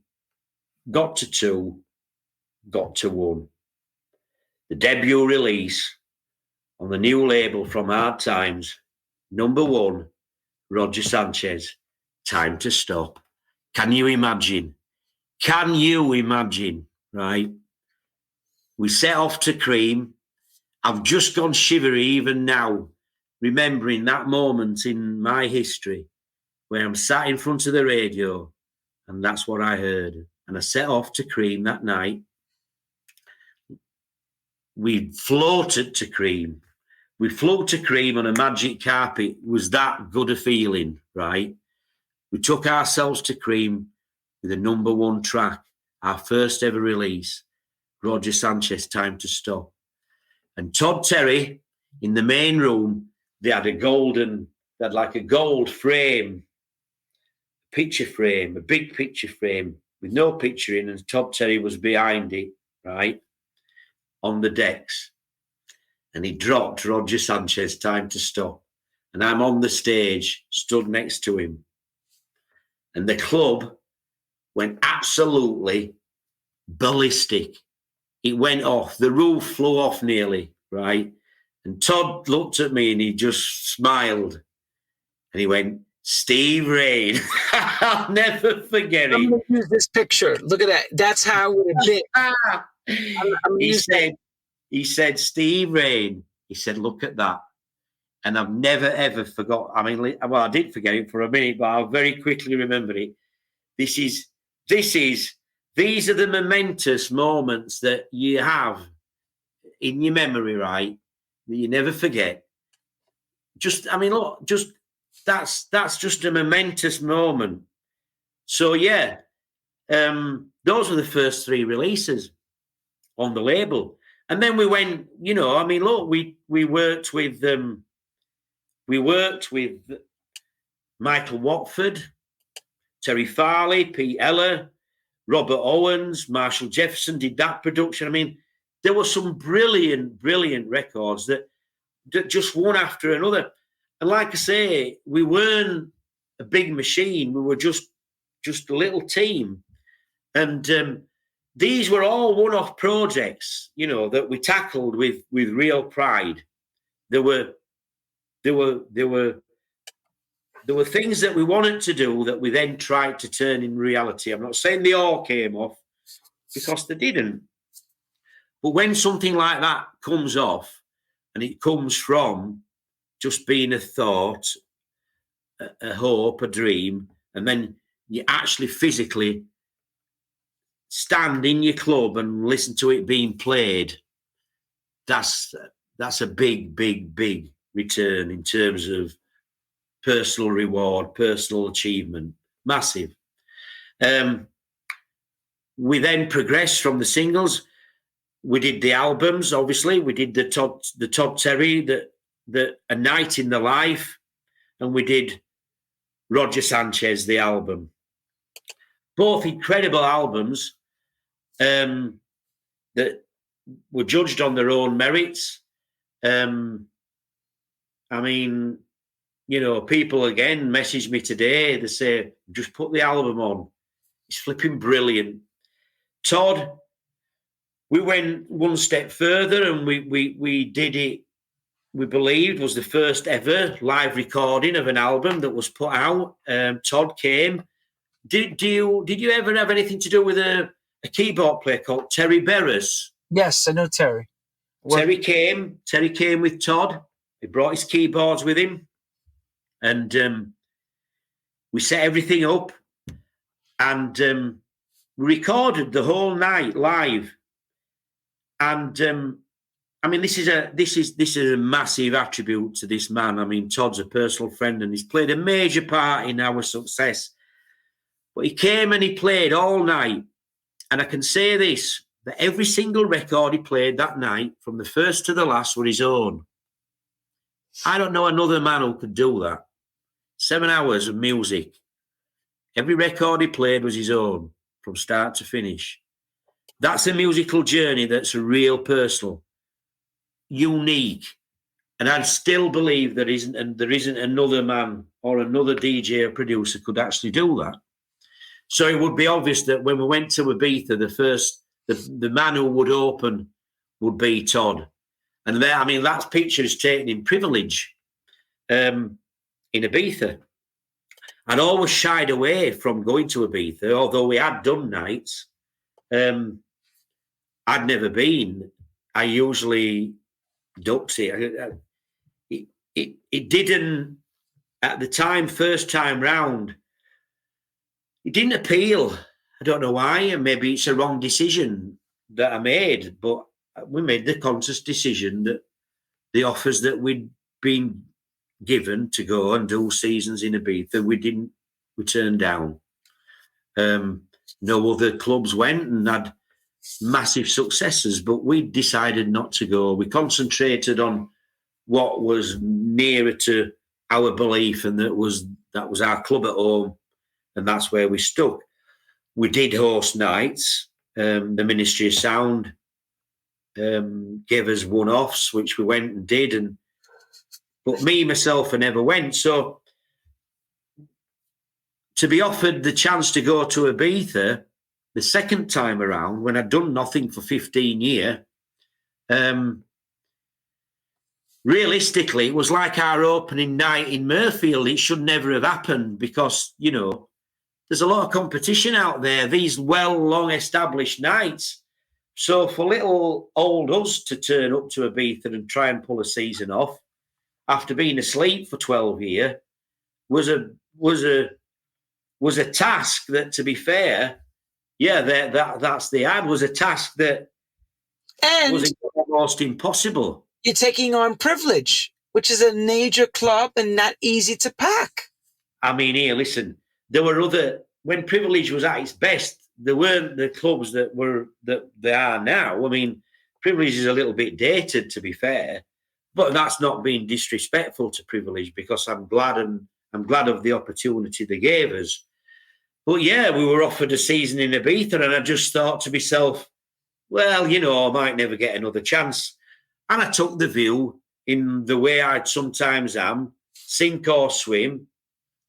got to 2, got to 1. The debut release on the new label from Hard Times, number 1, Roger Sanchez, Time to Stop. Can you imagine? Can you imagine, right? We set off to Cream. I've just gone shivery even now, remembering that moment in my history where I'm sat in front of the radio and that's what I heard. And I set off to Cream that night. We floated to Cream. We flew to Cream on a magic carpet. It was that good a feeling, right? We took ourselves to Cream with a number 1 track, our first ever release, Roger Sanchez, Time to Stop. And Todd Terry, in the main room, they had a gold frame, picture frame, a big picture frame with no picture in, and Todd Terry was behind it, right, on the decks. And he dropped Roger Sanchez, Time to Stop. And I'm on the stage, stood next to him. And the club went absolutely ballistic. It went off. The roof flew off nearly, right? And Todd looked at me and he just smiled. And he went, Steve Raine. I'll never forget it. I'm going to use this picture. Look at that. That's how it would have been. He said, Steve Raine. He said, look at that. And I've never, ever forgot. I mean, well, I did forget it for a minute, but I very quickly remembered it. This is these are the momentous moments that you have in your memory, right? That you never forget. Look, that's just a momentous moment. So yeah, those were the first 3 releases on the label, and then we went. Look, we worked with Michael Watford, Terry Farley, Pete Eller, Robert Owens, Marshall Jefferson did that production. There were some brilliant records that just one after another. And like I say, we weren't a big machine. We were just a little team. And these were all one-off projects, that we tackled with real pride. There were things that we wanted to do that we then tried to turn in reality. I'm not saying they all came off, because they didn't. But when something like that comes off, and it comes from just being a thought, a hope, a dream, and then you actually physically stand in your club and listen to it being played, that's a big return in terms of personal reward, personal achievement, massive. We then progressed from the singles. We did the albums, obviously. We did the Todd Terry, the A Night in the Life, and we did Roger Sanchez, the album. Both incredible albums that were judged on their own merits. People again message me today. They say, just put the album on. It's flipping brilliant. Todd, we went one step further, and we did it, we believed, was the first ever live recording of an album that was put out. Todd came. Did you ever have anything to do with a keyboard player called Terry Berras? Yes, I know Terry. Terry came with Todd. He brought his keyboards with him, and we set everything up, and we recorded the whole night live. And this is a massive attribute to this man. Todd's a personal friend, and he's played a major part in our success. But he came and he played all night, and I can say this, that every single record he played that night, from the first to the last, were his own. I don't know another man who could do that. 7 hours of music. Every record he played was his own, from start to finish. That's a musical journey that's a real personal, unique. And I still believe there isn't another man or another DJ or producer could actually do that. So it would be obvious that when we went to Ibiza, the man who would open would be Todd. And that picture is taken in Privilege in Ibiza. I'd always shied away from going to Ibiza, although we had done nights. I'd never been. I usually ducked it. It didn't, at the time, first time round, it didn't appeal. I don't know why, and maybe it's a wrong decision that I made, but we made the conscious decision that the offers that we'd been given to go and do seasons in Ibiza, we turned down. No other clubs went and had massive successes, but we decided not to go. We concentrated on what was nearer to our belief, and that was our club at home, and that's where we stuck. We did host nights. The Ministry of Sound gave us one-offs, which we went and did, but me, myself, I never went. So to be offered the chance to go to Ibiza the second time around, when I'd done nothing for 15 years, realistically, it was like our opening night in Murfield. It should never have happened because, there's a lot of competition out there, these long established nights. So for little old us to turn up to Ibiza and try and pull a season off after being asleep for 12 years was a task that, to be fair, Yeah, that's the ad was a task that And was almost impossible. you're taking on Privilege, which is a major club and not easy to pack. I mean, here, listen, there were when Privilege was at its best, there weren't the clubs that they are now. I mean, Privilege is a little bit dated, to be fair, but that's not being disrespectful to Privilege, because I'm glad of the opportunity they gave us. But yeah, we were offered a season in Ibiza, and I just thought to myself, well, I might never get another chance. And I took the view, in the way I sometimes am, sink or swim,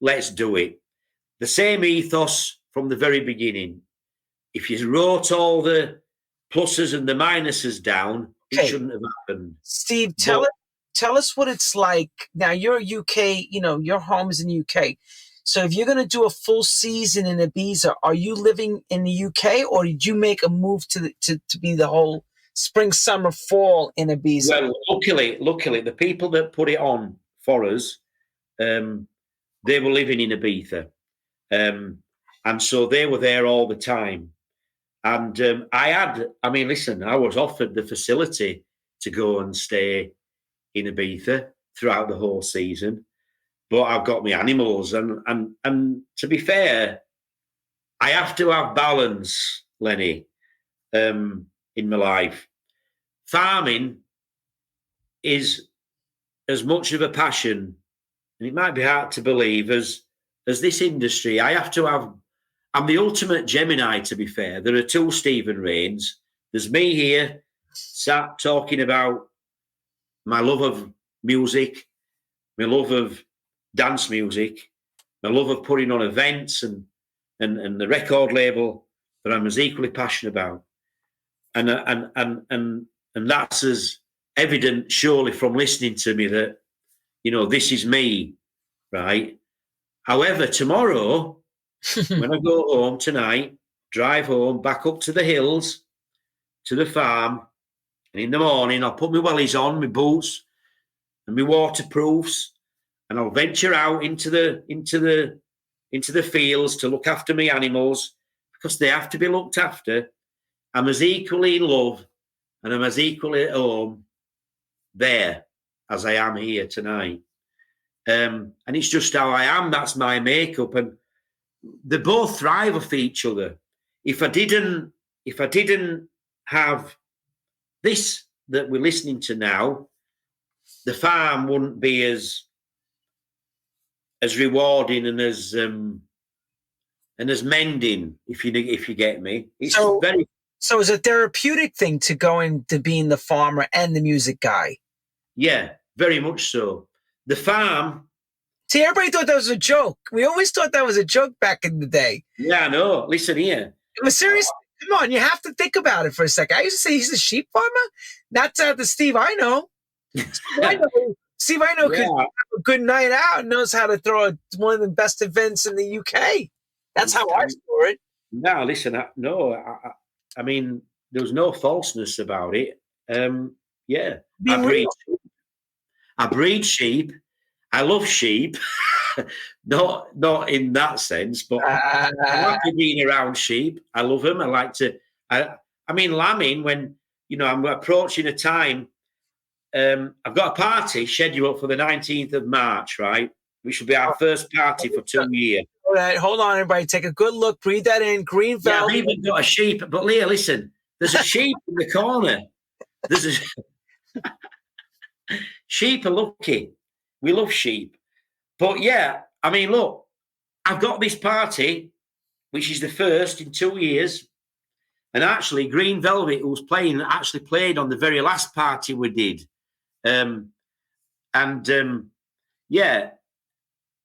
let's do it. The same ethos from the very beginning. If you wrote all the pluses and the minuses down, it shouldn't have happened. Steve, tell us what it's like. Now, you're UK, your home is in the UK. So if you're going to do a full season in Ibiza, are you living in the UK, or did you make a move to be the whole spring, summer, fall in Ibiza? Well, luckily, the people that put it on for us, they were living in Ibiza. And so they were there all the time. And I was offered the facility to go and stay in Ibiza throughout the whole season. But I've got my animals, and to be fair, I have to have balance, Lenny, in my life. Farming is as much of a passion, and it might be hard to believe, as this industry. I'm the ultimate Gemini, to be fair. There are two Stephen Raines. There's me here, sat talking about my love of music, my love of dance music, my love of putting on events, and the record label that I'm as equally passionate about. And that's as evident, surely, from listening to me, that, this is me, right? However, tomorrow, when I go home tonight, drive home, back up to the hills, to the farm, and in the morning I'll put my wellies on, my boots, and my waterproofs, and I'll venture out into the fields to look after my animals, because they have to be looked after. I'm as equally in love, and I'm as equally at home there as I am here tonight. And it's just how I am. That's my makeup, and they both thrive off each other. If I didn't have this that we're listening to now, the farm wouldn't be as rewarding and as mending, if you get me. It's so it's a therapeutic thing to go into being the farmer and the music guy. Yeah, very much so. The farm. See, everybody thought that was a joke. We always thought that was a joke back in the day. Yeah, I know. Listen here. It was serious. Come on, you have to think about it for a second. I used to say he's a sheep farmer. That's the Steve I know. Steve I know could have a good night out and knows how to throw one of the best events in the UK. That's how I saw it. No, listen, I mean, there was no falseness about it. Yeah, I breed sheep. I love sheep. not in that sense, but I like being around sheep. I love them. I like to. I mean, lambing, when I'm approaching a time. I've got a party scheduled for the 19th of March, right? Which will be our first party for 2 years. All right, hold on, everybody. Take a good look. Breathe that in. Green Valley. Yeah, I've even got a sheep. But Leah, listen, there's a sheep in the corner. Sheep are lucky. We love sheep. But yeah, I mean, look, I've got this party, which is the first in 2 years. And actually, Green Velvet, who was playing, actually played on the very last party we did. Yeah,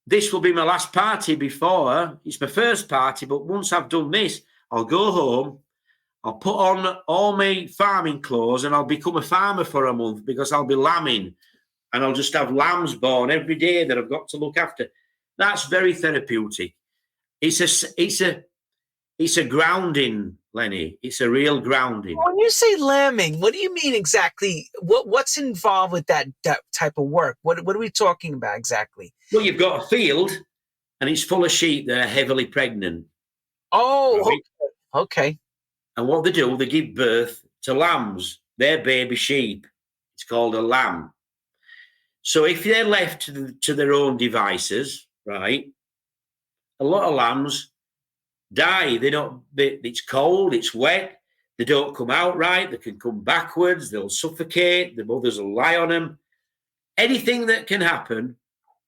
this will be my last party before. It's my first party, but once I've done this, I'll go home, I'll put on all my farming clothes, and I'll become a farmer for a month, because I'll be lambing, and I'll just have lambs born every day that I've got to look after. That's very therapeutic. It's a grounding, Lenny. It's a real grounding. When you say lambing, what do you mean exactly? What's involved with that type of work? What are we talking about exactly? Well, you've got a field, and it's full of sheep that are heavily pregnant. Oh, right? Okay. And what they do, they give birth to lambs. They're baby sheep. It's called a lamb. So if they're left to their own devices, right, a lot of lambs die. It's cold, it's wet, they don't come out right, they can come backwards, they'll suffocate, the mothers will lie on them. Anything that can happen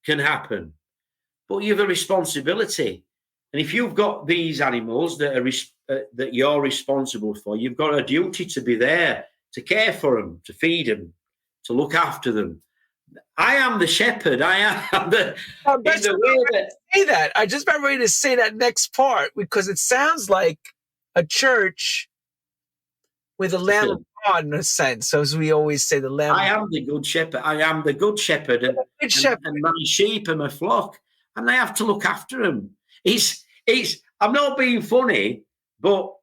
can happen. But you have a responsibility. And if you've got these animals that you're responsible for, you've got a duty to be there, to care for them, to feed them, to look after them. I am the shepherd. I am the. Say that. I just about ready to say that next part because it sounds like a church with a lamb of God in a sense. So as we always say, the lamb. I am the good shepherd. I am the good shepherd, and my sheep are my flock, and I have to look after them. I'm not being funny, but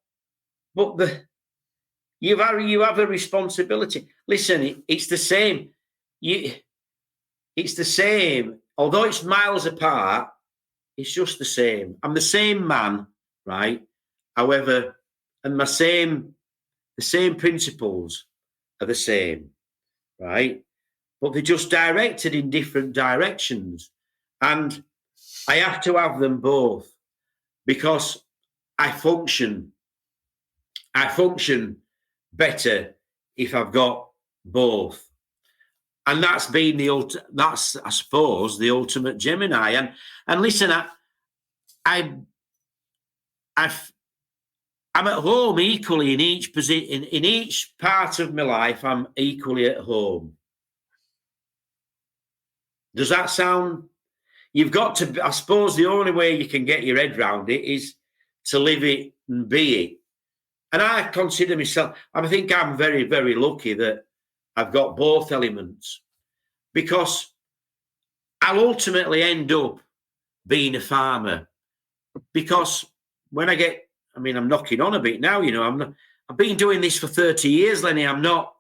you have a responsibility. Listen, it's the same. It's the same. Although it's miles apart, it's just the same. I'm the same man, right? However, and the same principles are the same, right? But they're just directed in different directions. And I have to have them both because I function better if I've got both. And that's been that's, I suppose, the ultimate Gemini. And listen, I'm at home equally in each position, in each part of my life. I'm equally at home. Does that sound? You've got to. I suppose the only way you can get your head around it is to live it and be it. And I consider myself. I think I'm very, very lucky that I've got both elements, because I'll ultimately end up being a farmer. Because when I'm knocking on a bit now, I've been doing this for 30 years, Lenny. I'm not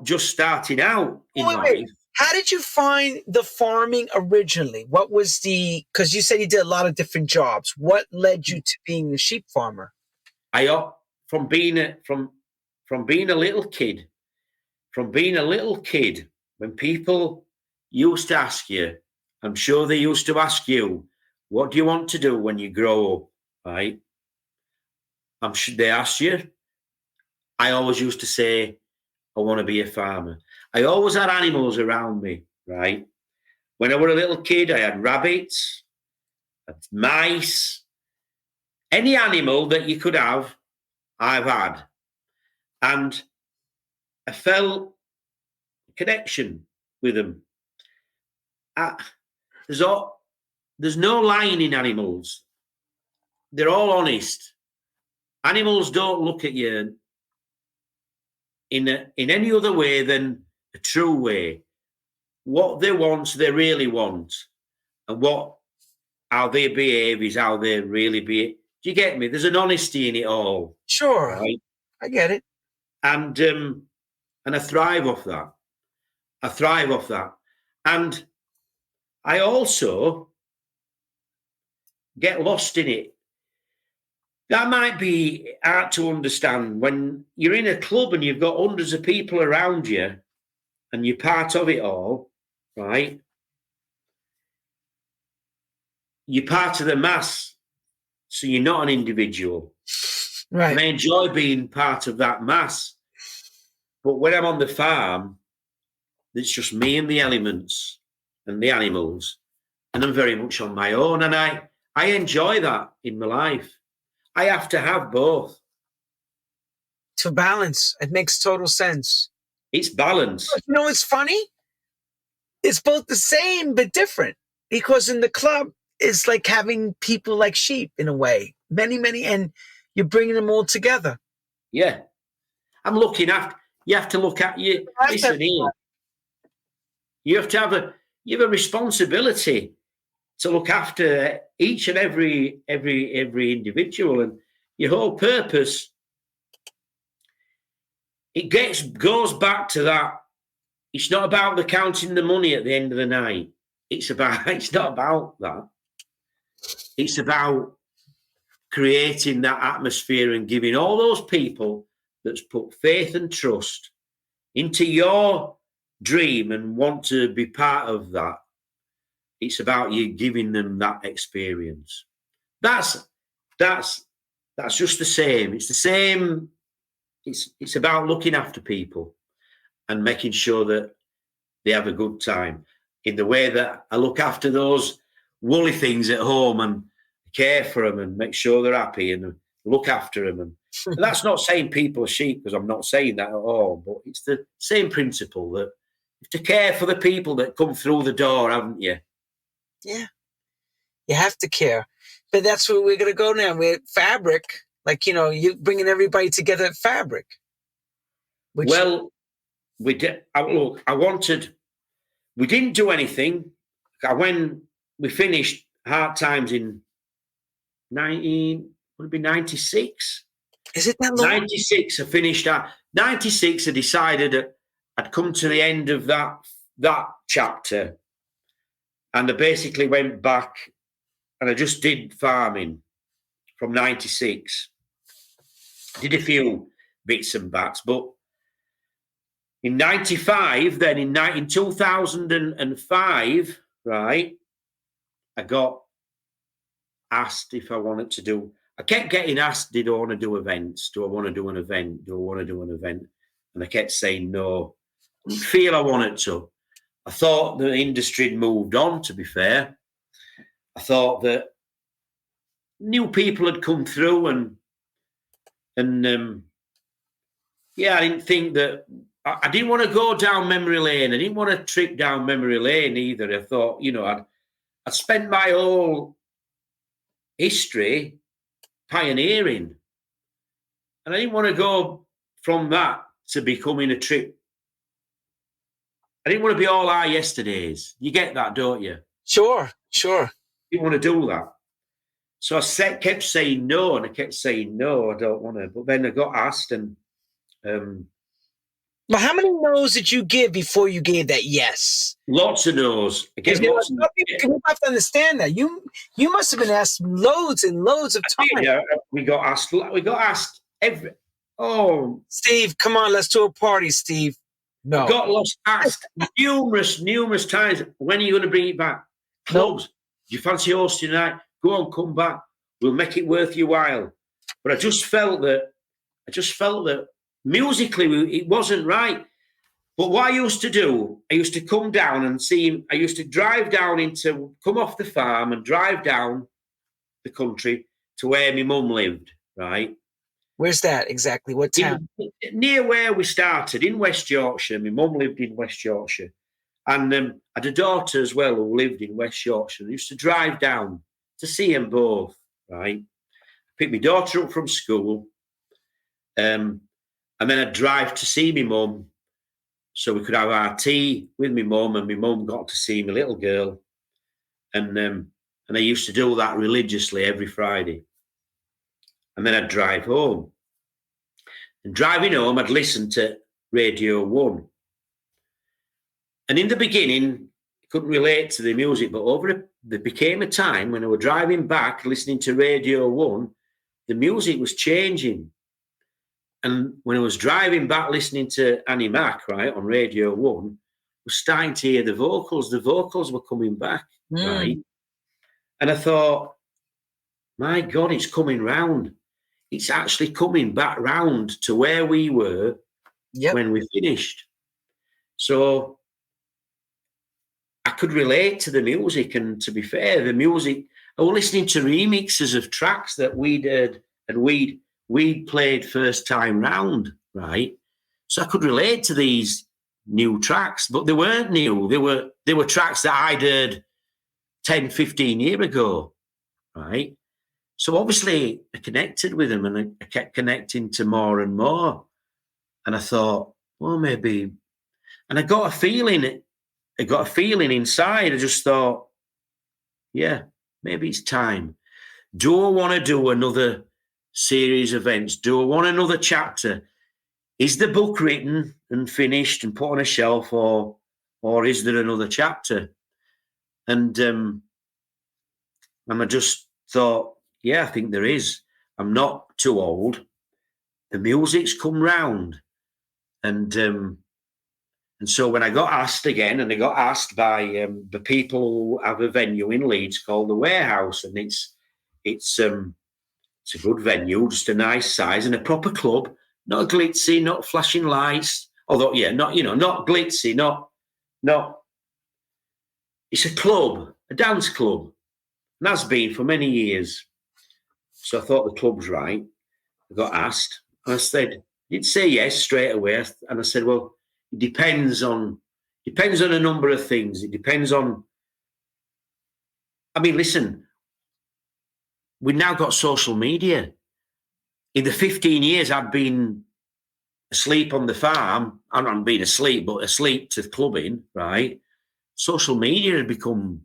just starting out in life. How did you find the farming originally? What was because you said you did a lot of different jobs. What led you to being a sheep farmer? From being a little kid, when people used to ask you, I'm sure they used to ask you, what do you want to do when you grow up, right? I'm sure they asked you. I always used to say, I want to be a farmer. I always had animals around me, right? When I was a little kid, I had rabbits, mice, any animal that you could have, I've had. And I felt a connection with them. There's no lying in animals. They're all honest. Animals don't look at you in any other way than a true way. What they want, they really want. And how they behave is how they really behave. Do you get me? There's an honesty in it all. Sure. Right? I get it. And I thrive off that. And I also get lost in it. That might be hard to understand when you're in a club and you've got hundreds of people around you and you're part of it all, right? You're part of the mass, so you're not an individual. Right. And I enjoy being part of that mass. But when I'm on the farm, it's just me and the elements and the animals, and I'm very much on my own. And I enjoy that in my life. I have to have both. To balance. It makes total sense. It's balance. You know what's funny? It's both the same but different. Because in the club, it's like having people like sheep in a way. Many, and you're bringing them all together. Yeah. I'm looking after. You have to look at you. Listen here. You have to have a responsibility to look after each and every individual, and your whole purpose. It goes back to that. It's not about the counting the money at the end of the night. It's not about that. It's about creating that atmosphere and giving all those people that's put faith and trust into your dream and want to be part of that. It's about you giving them that experience. That's just the same. It's the same. It's about looking after people and making sure that they have a good time in the way that I look after those woolly things at home and care for them and make sure they're happy and look after them. And that's not saying people are sheep, because I'm not saying that at all, but it's the same principle that you have to care for the people that come through the door, haven't you? Yeah. You have to care. But that's where we're going to go now. We're at Fabric. Like, you're bringing everybody together at Fabric. Well, we did. Look, we didn't do anything. When we finished Hard Times in 96? Is it that long? 96, I finished that. 96, I decided I'd come to the end of that chapter. And I basically went back and I just did farming from 96. Did a few bits and bats, but in 95, then in 2005, right, I got asked if I wanted to do. I kept getting asked, did I want to do events? Do I want to do an event? Do I want to do an event? And I kept saying no. I didn't feel I wanted to. I thought the industry had moved on, to be fair. I thought that new people had come through and I didn't think that. I didn't want to go down memory lane. I didn't want to trip down memory lane either. I thought, I'd spent my whole history pioneering. And I didn't want to go from that to becoming a trip. I didn't want to be all our yesterdays. You get that, don't you? Sure. You didn't want to do that. So I kept saying no, and I kept saying no, I don't want to. But then I got asked, and But how many no's did you give before you gave that yes? Lots of no's. People have to understand that. You must have been asked loads and loads of times. Yeah, we got asked every. Oh, Steve, come on, let's do a party, Steve. No. Got asked numerous times. When are you going to bring it back? Clubs. Do you fancy hosting tonight? Go on, come back. We'll make it worth your while. But I just felt that musically it wasn't right. But what I used to do, I used to come down and see him. I used to come off the farm and drive down the country to where my mum lived, right? Where's that exactly? What town? Near where we started, in West Yorkshire. My mum lived in West Yorkshire. And I had a daughter as well who lived in West Yorkshire. I used to drive down to see them both, right? Pick my daughter up from school. And then I'd drive to see my mum so we could have our tea with my mum, and my mum got to see my little girl. And I used to do that religiously every Friday. And then I'd drive home. And driving home, I'd listen to Radio 1. And in the beginning, I couldn't relate to the music, but there became a time when I was driving back, listening to Radio 1, the music was changing. And when I was driving back, listening to Annie Mac, right, on Radio 1, I was starting to hear the vocals. The vocals were coming back, right? And I thought, my God, it's coming round. It's actually coming back round to where we were when we finished. So I could relate to the music, and to be fair, the music, I was listening to remixes of tracks that we'd heard and we'd played first time round, right? So I could relate to these new tracks, but they weren't new. They were tracks that I'd heard 10, 15 years ago, right? So obviously I connected with them, and I kept connecting to more and more. And I thought, well, maybe, and I got a feeling inside. I just thought, yeah, maybe it's time. Do I want to do another series of events? Do I want another chapter? Is the book written and finished and put on a shelf, or is there another chapter? And I just thought, yeah, I think there is. I'm not too old. The music's come round. And so when I got asked again, and I got asked by the people who have a venue in Leeds called the Warehouse, and it's a good venue, just a nice size and a proper club, not glitzy, not flashing lights. Although, not glitzy, not. It's a club, a dance club, and has been for many years. So I thought the club's right. I got asked, and I said, you'd say yes straight away. And I said, well, it depends on a number of things. It depends on. I mean, listen, we've now got social media. In the 15 years I'd been asleep on the farm, I don't been asleep, but asleep to clubbing, right? Social media had become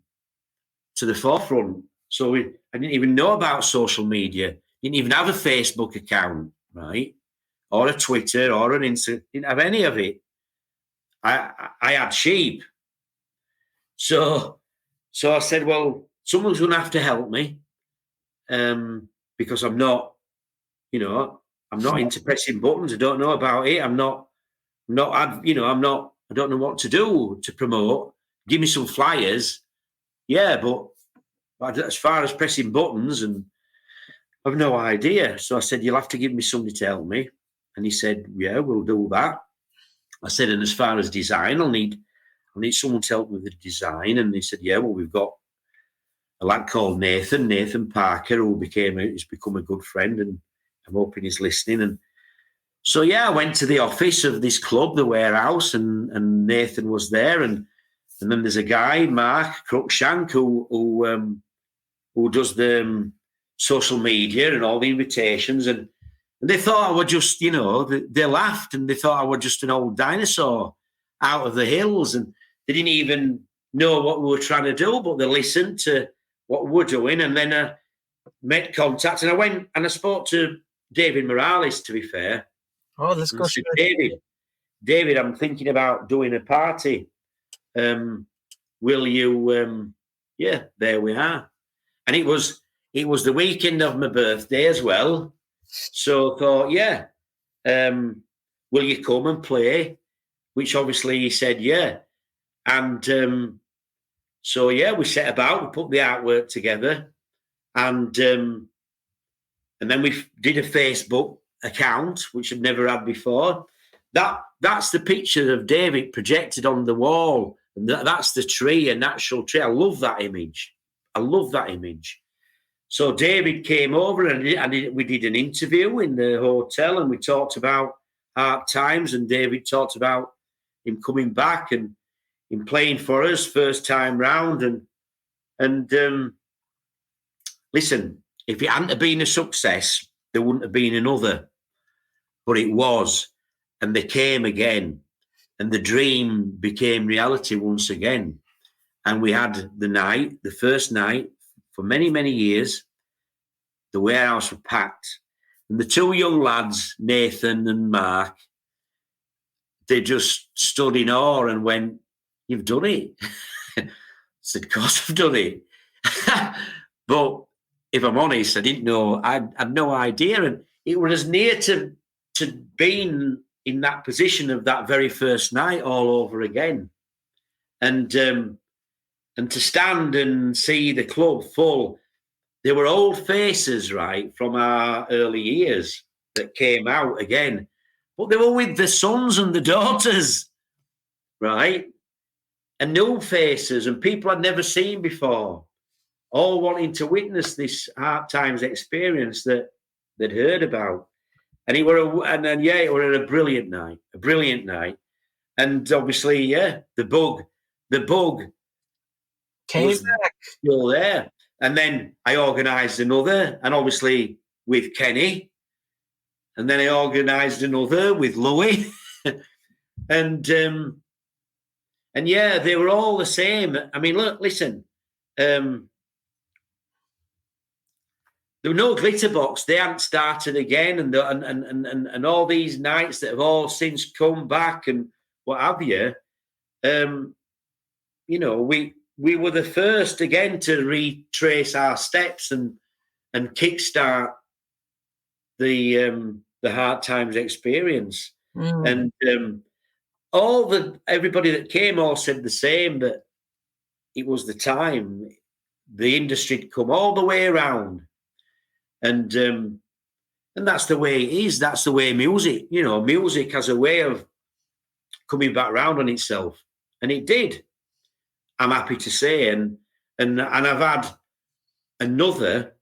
to the forefront. So I didn't even know about social media. Didn't even have a Facebook account, right? Or a Twitter or an Instagram. Didn't have any of it. I had sheep. So I said, well, someone's going to have to help me because I'm not into pressing buttons. I don't know about it. I don't know what to do to promote. Give me some flyers. Yeah, but as far as pressing buttons, and I've no idea. So I said, you'll have to give me somebody to help me. And he said, yeah, we'll do that. I said, and as far as design, I'll need someone to help me with the design. And he said, yeah, well, we've got a lad called Nathan Parker, who has become a good friend, and I'm hoping he's listening. And so, yeah, I went to the office of this club, the Warehouse, and Nathan was there. And then there's a guy, Mark Cruikshank, who does the social media and all the invitations. And they thought I were just, they laughed and they thought I were just an old dinosaur out of the hills. And they didn't even know what we were trying to do, but they listened to what we were doing. And then I made contact, and I went and I spoke to David Morales, to be fair. Oh, let's go. David, I'm thinking about doing a party. Will you? Yeah, there we are. And it was the weekend of my birthday as well. So I thought, yeah, will you come and play? Which obviously he said, yeah. And so, yeah, we set about, we put the artwork together, and then we did a Facebook account, which I've never had before. That's the picture of David projected on the wall. And that's the tree, a natural tree. I love that image. So David came over, and we did an interview in the hotel, and we talked about hard times, and David talked about him coming back and him playing for us first time round. And listen, if it hadn't been a success, there wouldn't have been another. But it was, and they came again, and the dream became reality once again. And we had the first night for many, many years. The Warehouse was packed. And the two young lads, Nathan and Mark, they just stood in awe and went, "You've done it." I said, "Of course I've done it." But if I'm honest, I didn't know. I had no idea. And it was as near to being in that position of that very first night all over again. And to stand and see the club full. There were old faces, right, from our early years that came out again. But they were with the sons and the daughters, right? And new faces and people I'd never seen before, all wanting to witness this hard times experience that they'd heard about. And it were it were a brilliant night. And obviously, yeah, the bug came back. Still there. And then I organised another, and obviously with Kenny. And then I organised another with Louis. and yeah, they were all the same. I mean, look, listen. There were no Glitterbox. They hadn't started again, and all these nights that have all since come back and what have you. We were the first again to retrace our steps and kickstart the hard times experience. Mm. And everybody that came all said the same, that it was the time. The industry had come all the way around, and that's the way it is. That's the way music, music has a way of coming back round on itself, and it did. I'm happy to say, and I've had another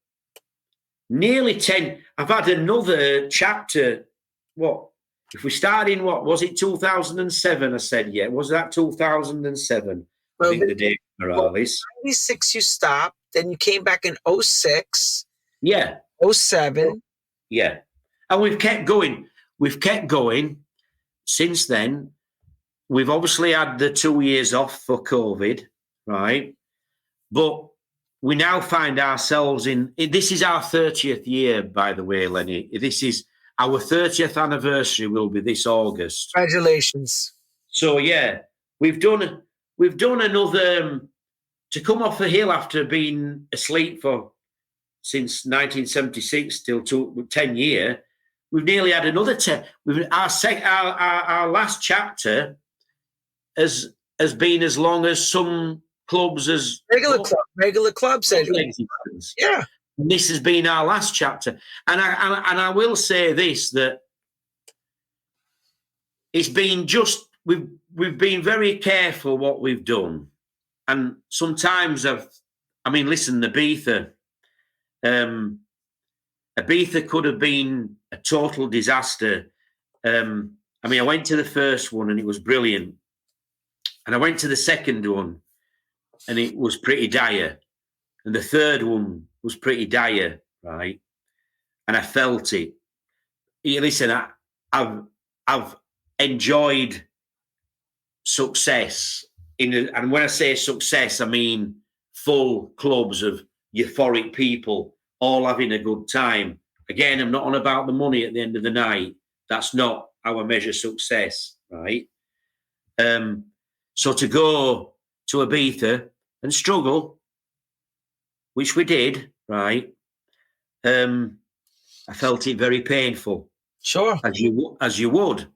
nearly 10. I've had another chapter. What if we start in, what was it, 2007? I said, yeah. Was that 2007? Well, I think the day Morales. 96 you stopped, then you came back in 06. Yeah. 07. Yeah. And we've kept going. We've kept going since then. We've obviously had the 2 years off for COVID, right? But we now find ourselves this is our 30th year, by the way, Lenny. This is our 30th anniversary, will be this August. Congratulations. So yeah, we've done another, to come off the hill after being asleep since 1976 till 10 year. We've nearly had another 10. Our last chapter has been as long as some clubs as regular clubs. Yeah. And this has been our last chapter, and I will say this, that it's been we've been very careful what we've done, and sometimes listen, Ibiza could have been a total disaster. I went to the first one and it was brilliant, and I went to the second one and it was pretty dire, and the third one was pretty dire, right? And I felt it. Listen, I've enjoyed success and when I say success, I mean full clubs of euphoric people all having a good time. Again, I'm not on about the money at the end of the night. That's not how I measure success, right? So to go to Ibiza and struggle, which we did, right? I felt it very painful. Sure. As you would. Of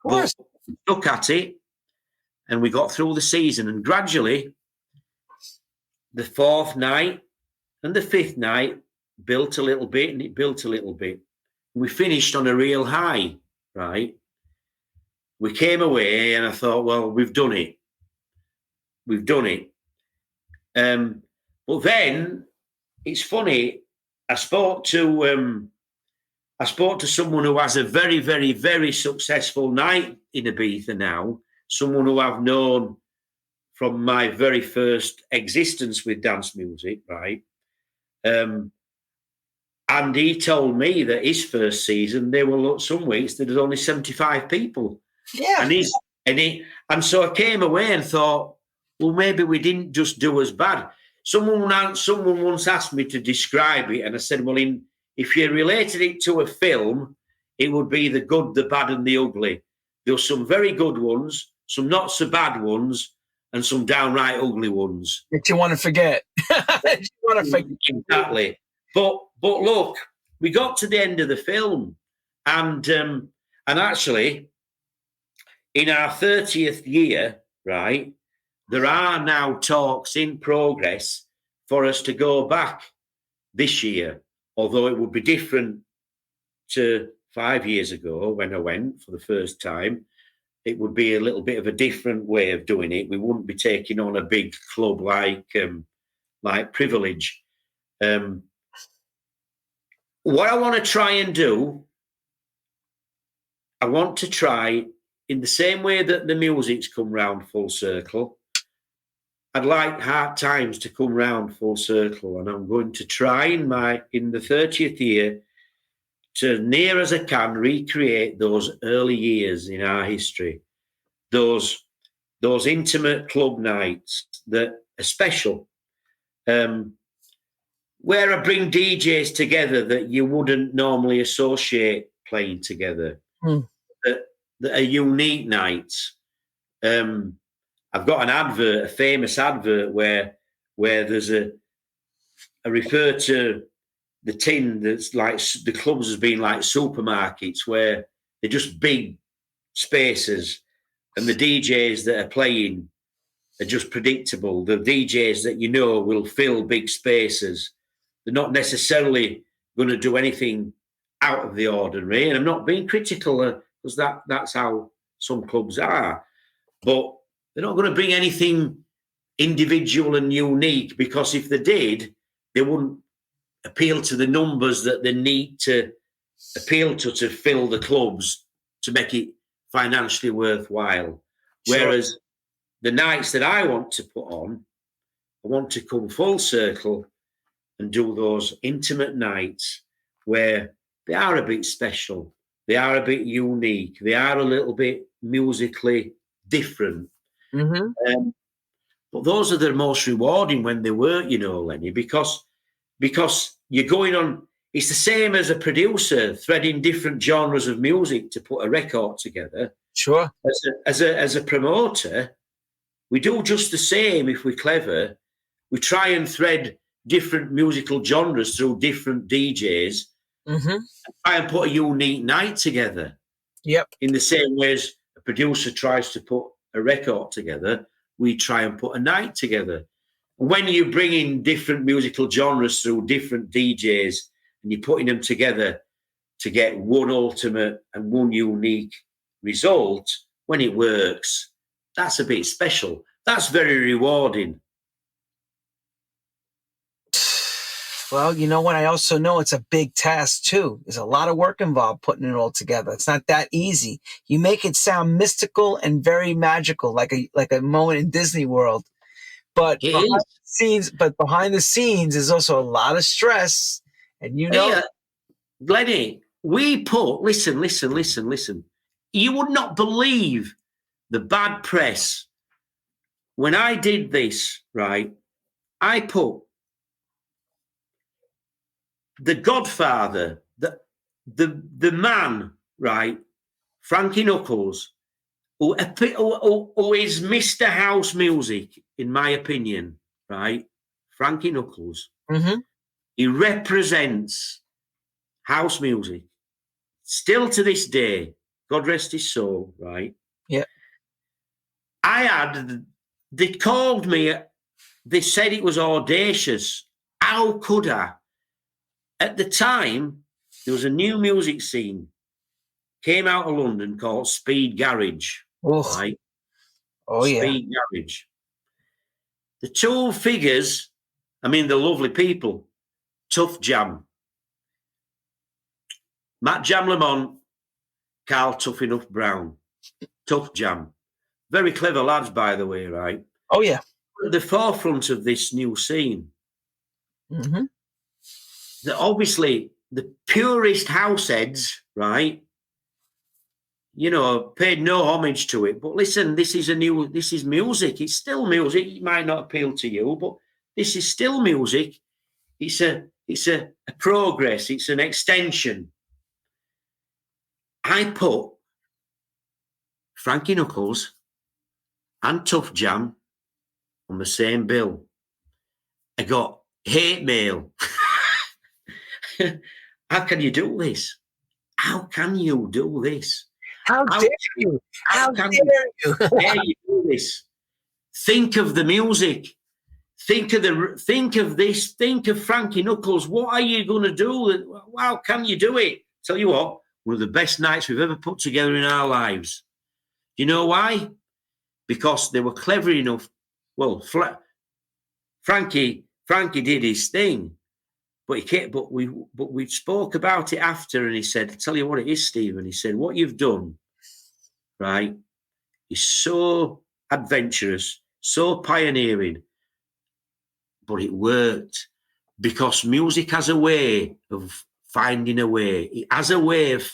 course. But we stuck at it, and we got through the season, and gradually the fourth night and the fifth night built a little bit, and it built a little bit. We finished on a real high, right? We came away and I thought, well, we've done it. We've done it. But then it's funny, I spoke to someone who has a very, very, very successful night in Ibiza now, someone who I've known from my very first existence with dance music, right? And he told me that his first season, there were some weeks there was only 75 people. Yeah. And so I came away and thought, well, maybe we didn't just do as bad. Someone once asked me to describe it, and I said, well, if you related it to a film, it would be the good, the bad, and the ugly. There were some very good ones, some not so bad ones, and some downright ugly ones. That you want to forget. Exactly. But look, we got to the end of the film, and actually, in our 30th year, right, there are now talks in progress for us to go back this year, although it would be different to 5 years ago when I went for the first time. It would be a little bit of a different way of doing it. We wouldn't be taking on a big club like Privilege. What I want to try and do, I want to try, in the same way that the music's come round full circle, I'd like Hard Times to come round full circle, and I'm going to try in the 30th year to, near as I can, recreate those early years in our history, those intimate club nights that are special, where I bring DJs together that you wouldn't normally associate playing together, that are unique nights. I've got an advert, a famous advert, where there's I refer to the tin that's like the clubs has been like supermarkets where they're just big spaces, and the DJs that are playing are just predictable. The DJs that you know will fill big spaces. They're not necessarily going to do anything out of the ordinary. And I'm not being critical because that's how some clubs are. But they're not going to bring anything individual and unique, because if they did, they wouldn't appeal to the numbers that they need to appeal to fill the clubs to make it financially worthwhile. Sure. Whereas the nights that I want to put on, I want to come full circle and do those intimate nights where they are a bit special, they are a bit unique, they are a little bit musically different. Mm-hmm. But those are the most rewarding when they work, you know, Lenny, because you're going on. It's the same as a producer threading different genres of music to put a record together. Sure. As a promoter, we do just the same if we're clever. We try and thread different musical genres through different DJs and try and put a unique night together. Yep. In the same way as a producer tries to put a record together, we try and put a night together. When you bring in different musical genres through different DJs and you're putting them together to get one ultimate and one unique result, when it works, that's a bit special. That's very rewarding. Well, you know what? I also know it's a big task too. There's a lot of work involved putting it all together. It's not that easy. You make it sound mystical and very magical, like a moment in Disney World. But behind the scenes is also a lot of stress. And you know, Lenny, we put listen. You would not believe the bad press. When I did this, right, I put the Godfather, the man, right, Frankie Knuckles, who is Mr. House Music, in my opinion, right? Frankie Knuckles. Mm-hmm. He represents house music still to this day. God rest his soul, right? Yeah. They called me, they said it was audacious. How could I? At the time, there was a new music scene, came out of London called Speed Garage. Oh, right? Oh, yeah. Speed Garage. The two figures, I mean, they're lovely people. Tough Jam. Matt Jam Lamont, Carl Tough Enough Brown. Tough Jam. Very clever lads, by the way, right? Oh, yeah. At the forefront of this new scene. Mm-hmm. Obviously, the purest house heads, right, you know, paid no homage to it. But listen, this is music. It's still music. It might not appeal to you, but this is still music. It's a progress. It's an extension. I put Frankie Knuckles and Tough Jam on the same bill. I got hate mail. How can you do this? How can you do this? How dare you? How dare you do this? Think of the music. Think of this. Think of Frankie Knuckles. What are you going to do? How can you do it? Tell you what, one of the best nights we've ever put together in our lives. Do you know why? Because they were clever enough. Well, Frankie did his thing, but we spoke about it after, and he said, "I'll tell you what it is, Stephen." He said, "What you've done, right, is so adventurous, so pioneering, but it worked because music has a way of finding a way. It has a way of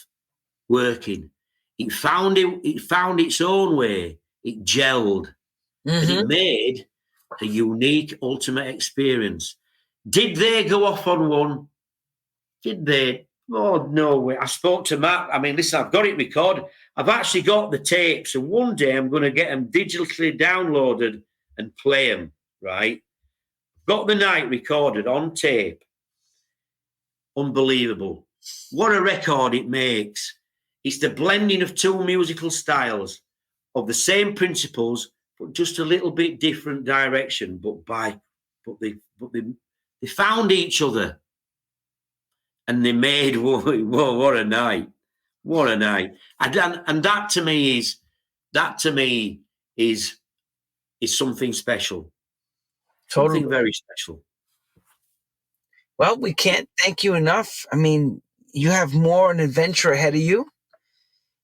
working. It found its own way. It gelled, and it made a unique, ultimate experience." Did they go off on one? Did they? Oh, no way. I spoke to Matt. I mean, listen, I've got it recorded. I've actually got the tapes, and one day I'm going to get them digitally downloaded and play them, right? Got the night recorded on tape. unbelievable. What a record it makes. It's the blending of two musical styles of the same principles, but just a little bit different direction. But they found each other, and they made whoa, what a night. What a night. And that to me is something special. Totally. Something very special. Well, we can't thank you enough. I mean, you have more an adventure ahead of you.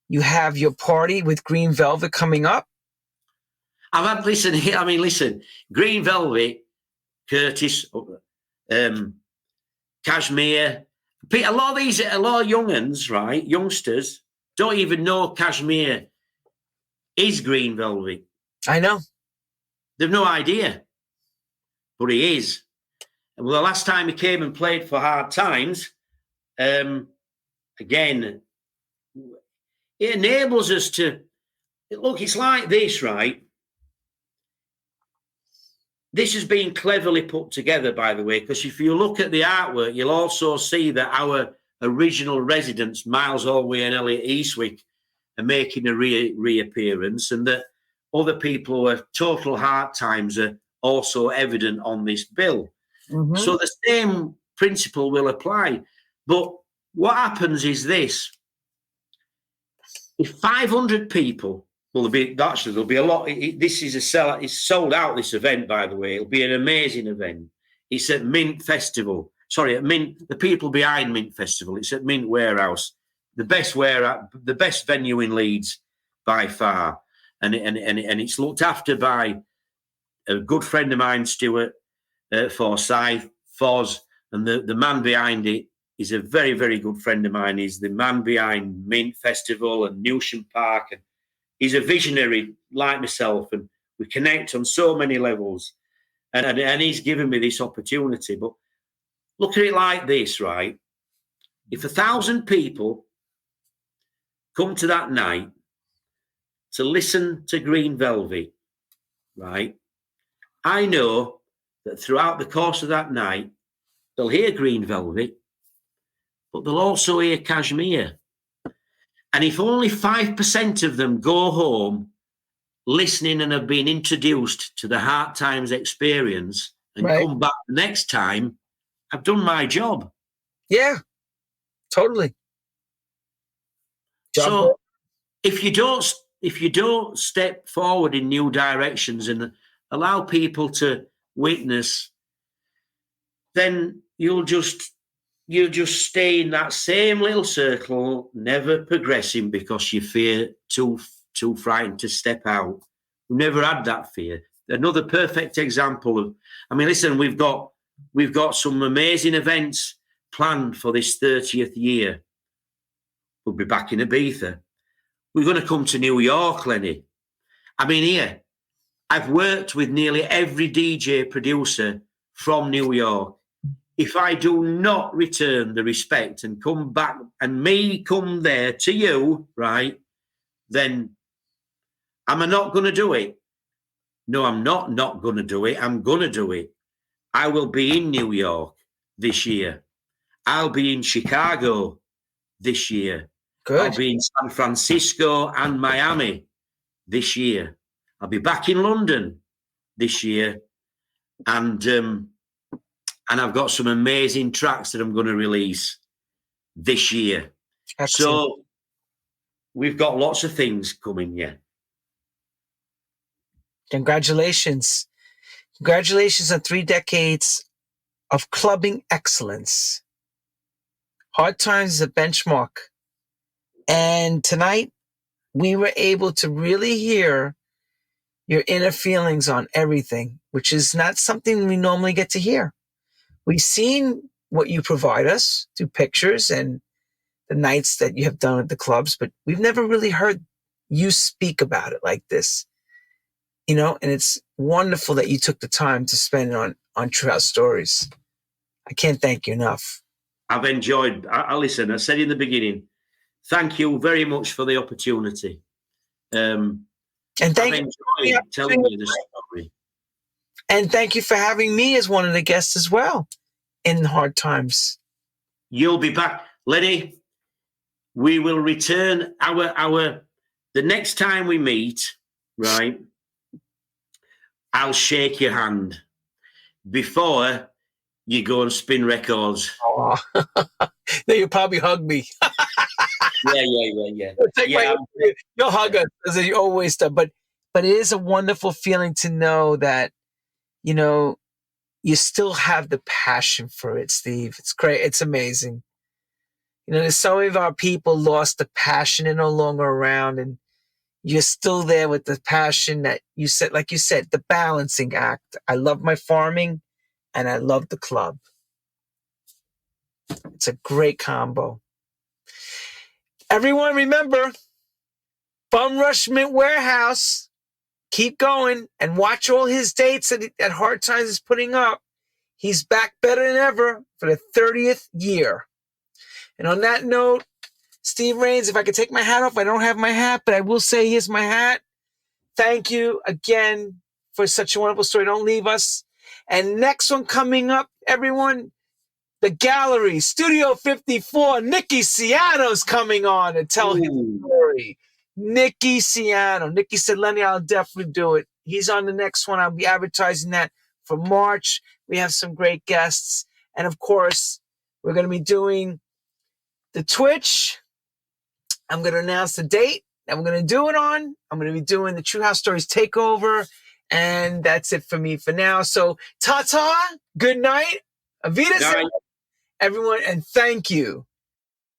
You have your party with Green Velvet coming up. Listen, Green Velvet, Curtis, Kashmir. A lot of young'uns, right, youngsters, don't even know Kashmir is Green Velvet. I know. They've no idea, but he is. Well, the last time he came and played for Hard Times, again, it enables us to look. It's like this, right? This has been cleverly put together, by the way, because if you look at the artwork, you'll also see that our original residents, Miles Allway and Elliot Eastwick, are making a reappearance, and that other people who are total Hard Times are also evident on this bill. Mm-hmm. So the same principle will apply. But what happens is this. If 500 people, there'll be a lot. This is it's sold out, this event, by the way. It'll be an amazing event. It's at Mint Festival. Sorry, at Mint, the people behind Mint Festival. It's at Mint Warehouse, the best venue in Leeds by far. And it's looked after by a good friend of mine, Stuart Forsyth, Foz, and the man behind it is a very, very good friend of mine. He's the man behind Mint Festival and Newsham Park, and he's a visionary like myself, and we connect on so many levels. And he's given me this opportunity. But look at it like this, right? If 1,000 people come to that night to listen to Green Velvet, right, I know that throughout the course of that night, they'll hear Green Velvet, but they'll also hear Kashmir. And if only 5% of them go home listening and have been introduced to the Hard Times experience and come back the next time, I've done my job. Yeah, totally. So if you don't step forward in new directions and allow people to witness, then you'll just stay in that same little circle, never progressing because you fear too frightened to step out. We've never had that fear. Another perfect example of, listen, we've got some amazing events planned for this 30th year. We'll be back in Ibiza. We're going to come to New York, Lenny. Here, I've worked with nearly every DJ producer from New York. If I do not return the respect and come back and me come there to you, right, then am I not going to do it? No, I'm not going to do it. I'm going to do it. I will be in New York this year. I'll be in Chicago this year. Good. I'll be in San Francisco and Miami this year. I'll be back in London this year. And I've got some amazing tracks that I'm going to release this year. Excellent. So we've got lots of things coming, yeah. Congratulations. Congratulations on 3 decades of clubbing excellence. Hard Times is a benchmark. And tonight, we were able to really hear your inner feelings on everything, which is not something we normally get to hear. We've seen what you provide us through pictures and the nights that you have done at the clubs, but we've never really heard you speak about it like this. And it's wonderful that you took the time to spend on True House Stories. I can't thank you enough. I've enjoyed, listen, I said in the beginning, thank you very much for the opportunity. And thank I've enjoyed telling you the story. And thank you for having me as one of the guests as well in Hard Times. You'll be back. Lenny, we will return the next time we meet, right? I'll shake your hand before you go and spin records. Oh. Then you'll probably hug me. Yeah. You'll hug us as you always do. But it is a wonderful feeling to know that, you know, you still have the passion for it, Steve. It's great. It's amazing. You know, there's so many of our people lost the passion and no longer around, and you're still there with the passion that you said, like you said, the balancing act. I love my farming and I love the club. It's a great combo. Everyone remember, Bum Rush Mint Warehouse. Keep going and watch all his dates that Hard Times is putting up. He's back better than ever for the 30th year. And on that note, Steve Raines, if I could take my hat off, I don't have my hat, but I will say here's my hat. Thank you again for such a wonderful story. Don't leave us. And next one coming up, everyone, the gallery, Studio 54, Nicky Ciano's coming on to tell his story. Nicky Ciano. Nicky said, Lenny, I'll definitely do it. He's on the next one. I'll be advertising that for March. We have some great guests. And of course, we're going to be doing the Twitch. I'm going to announce the date that we're going to do it on. I'm going to be doing the True House Stories Takeover. And that's it for me for now. So, ta-ta, good night, Auf Wiedersehen, everyone, and thank you.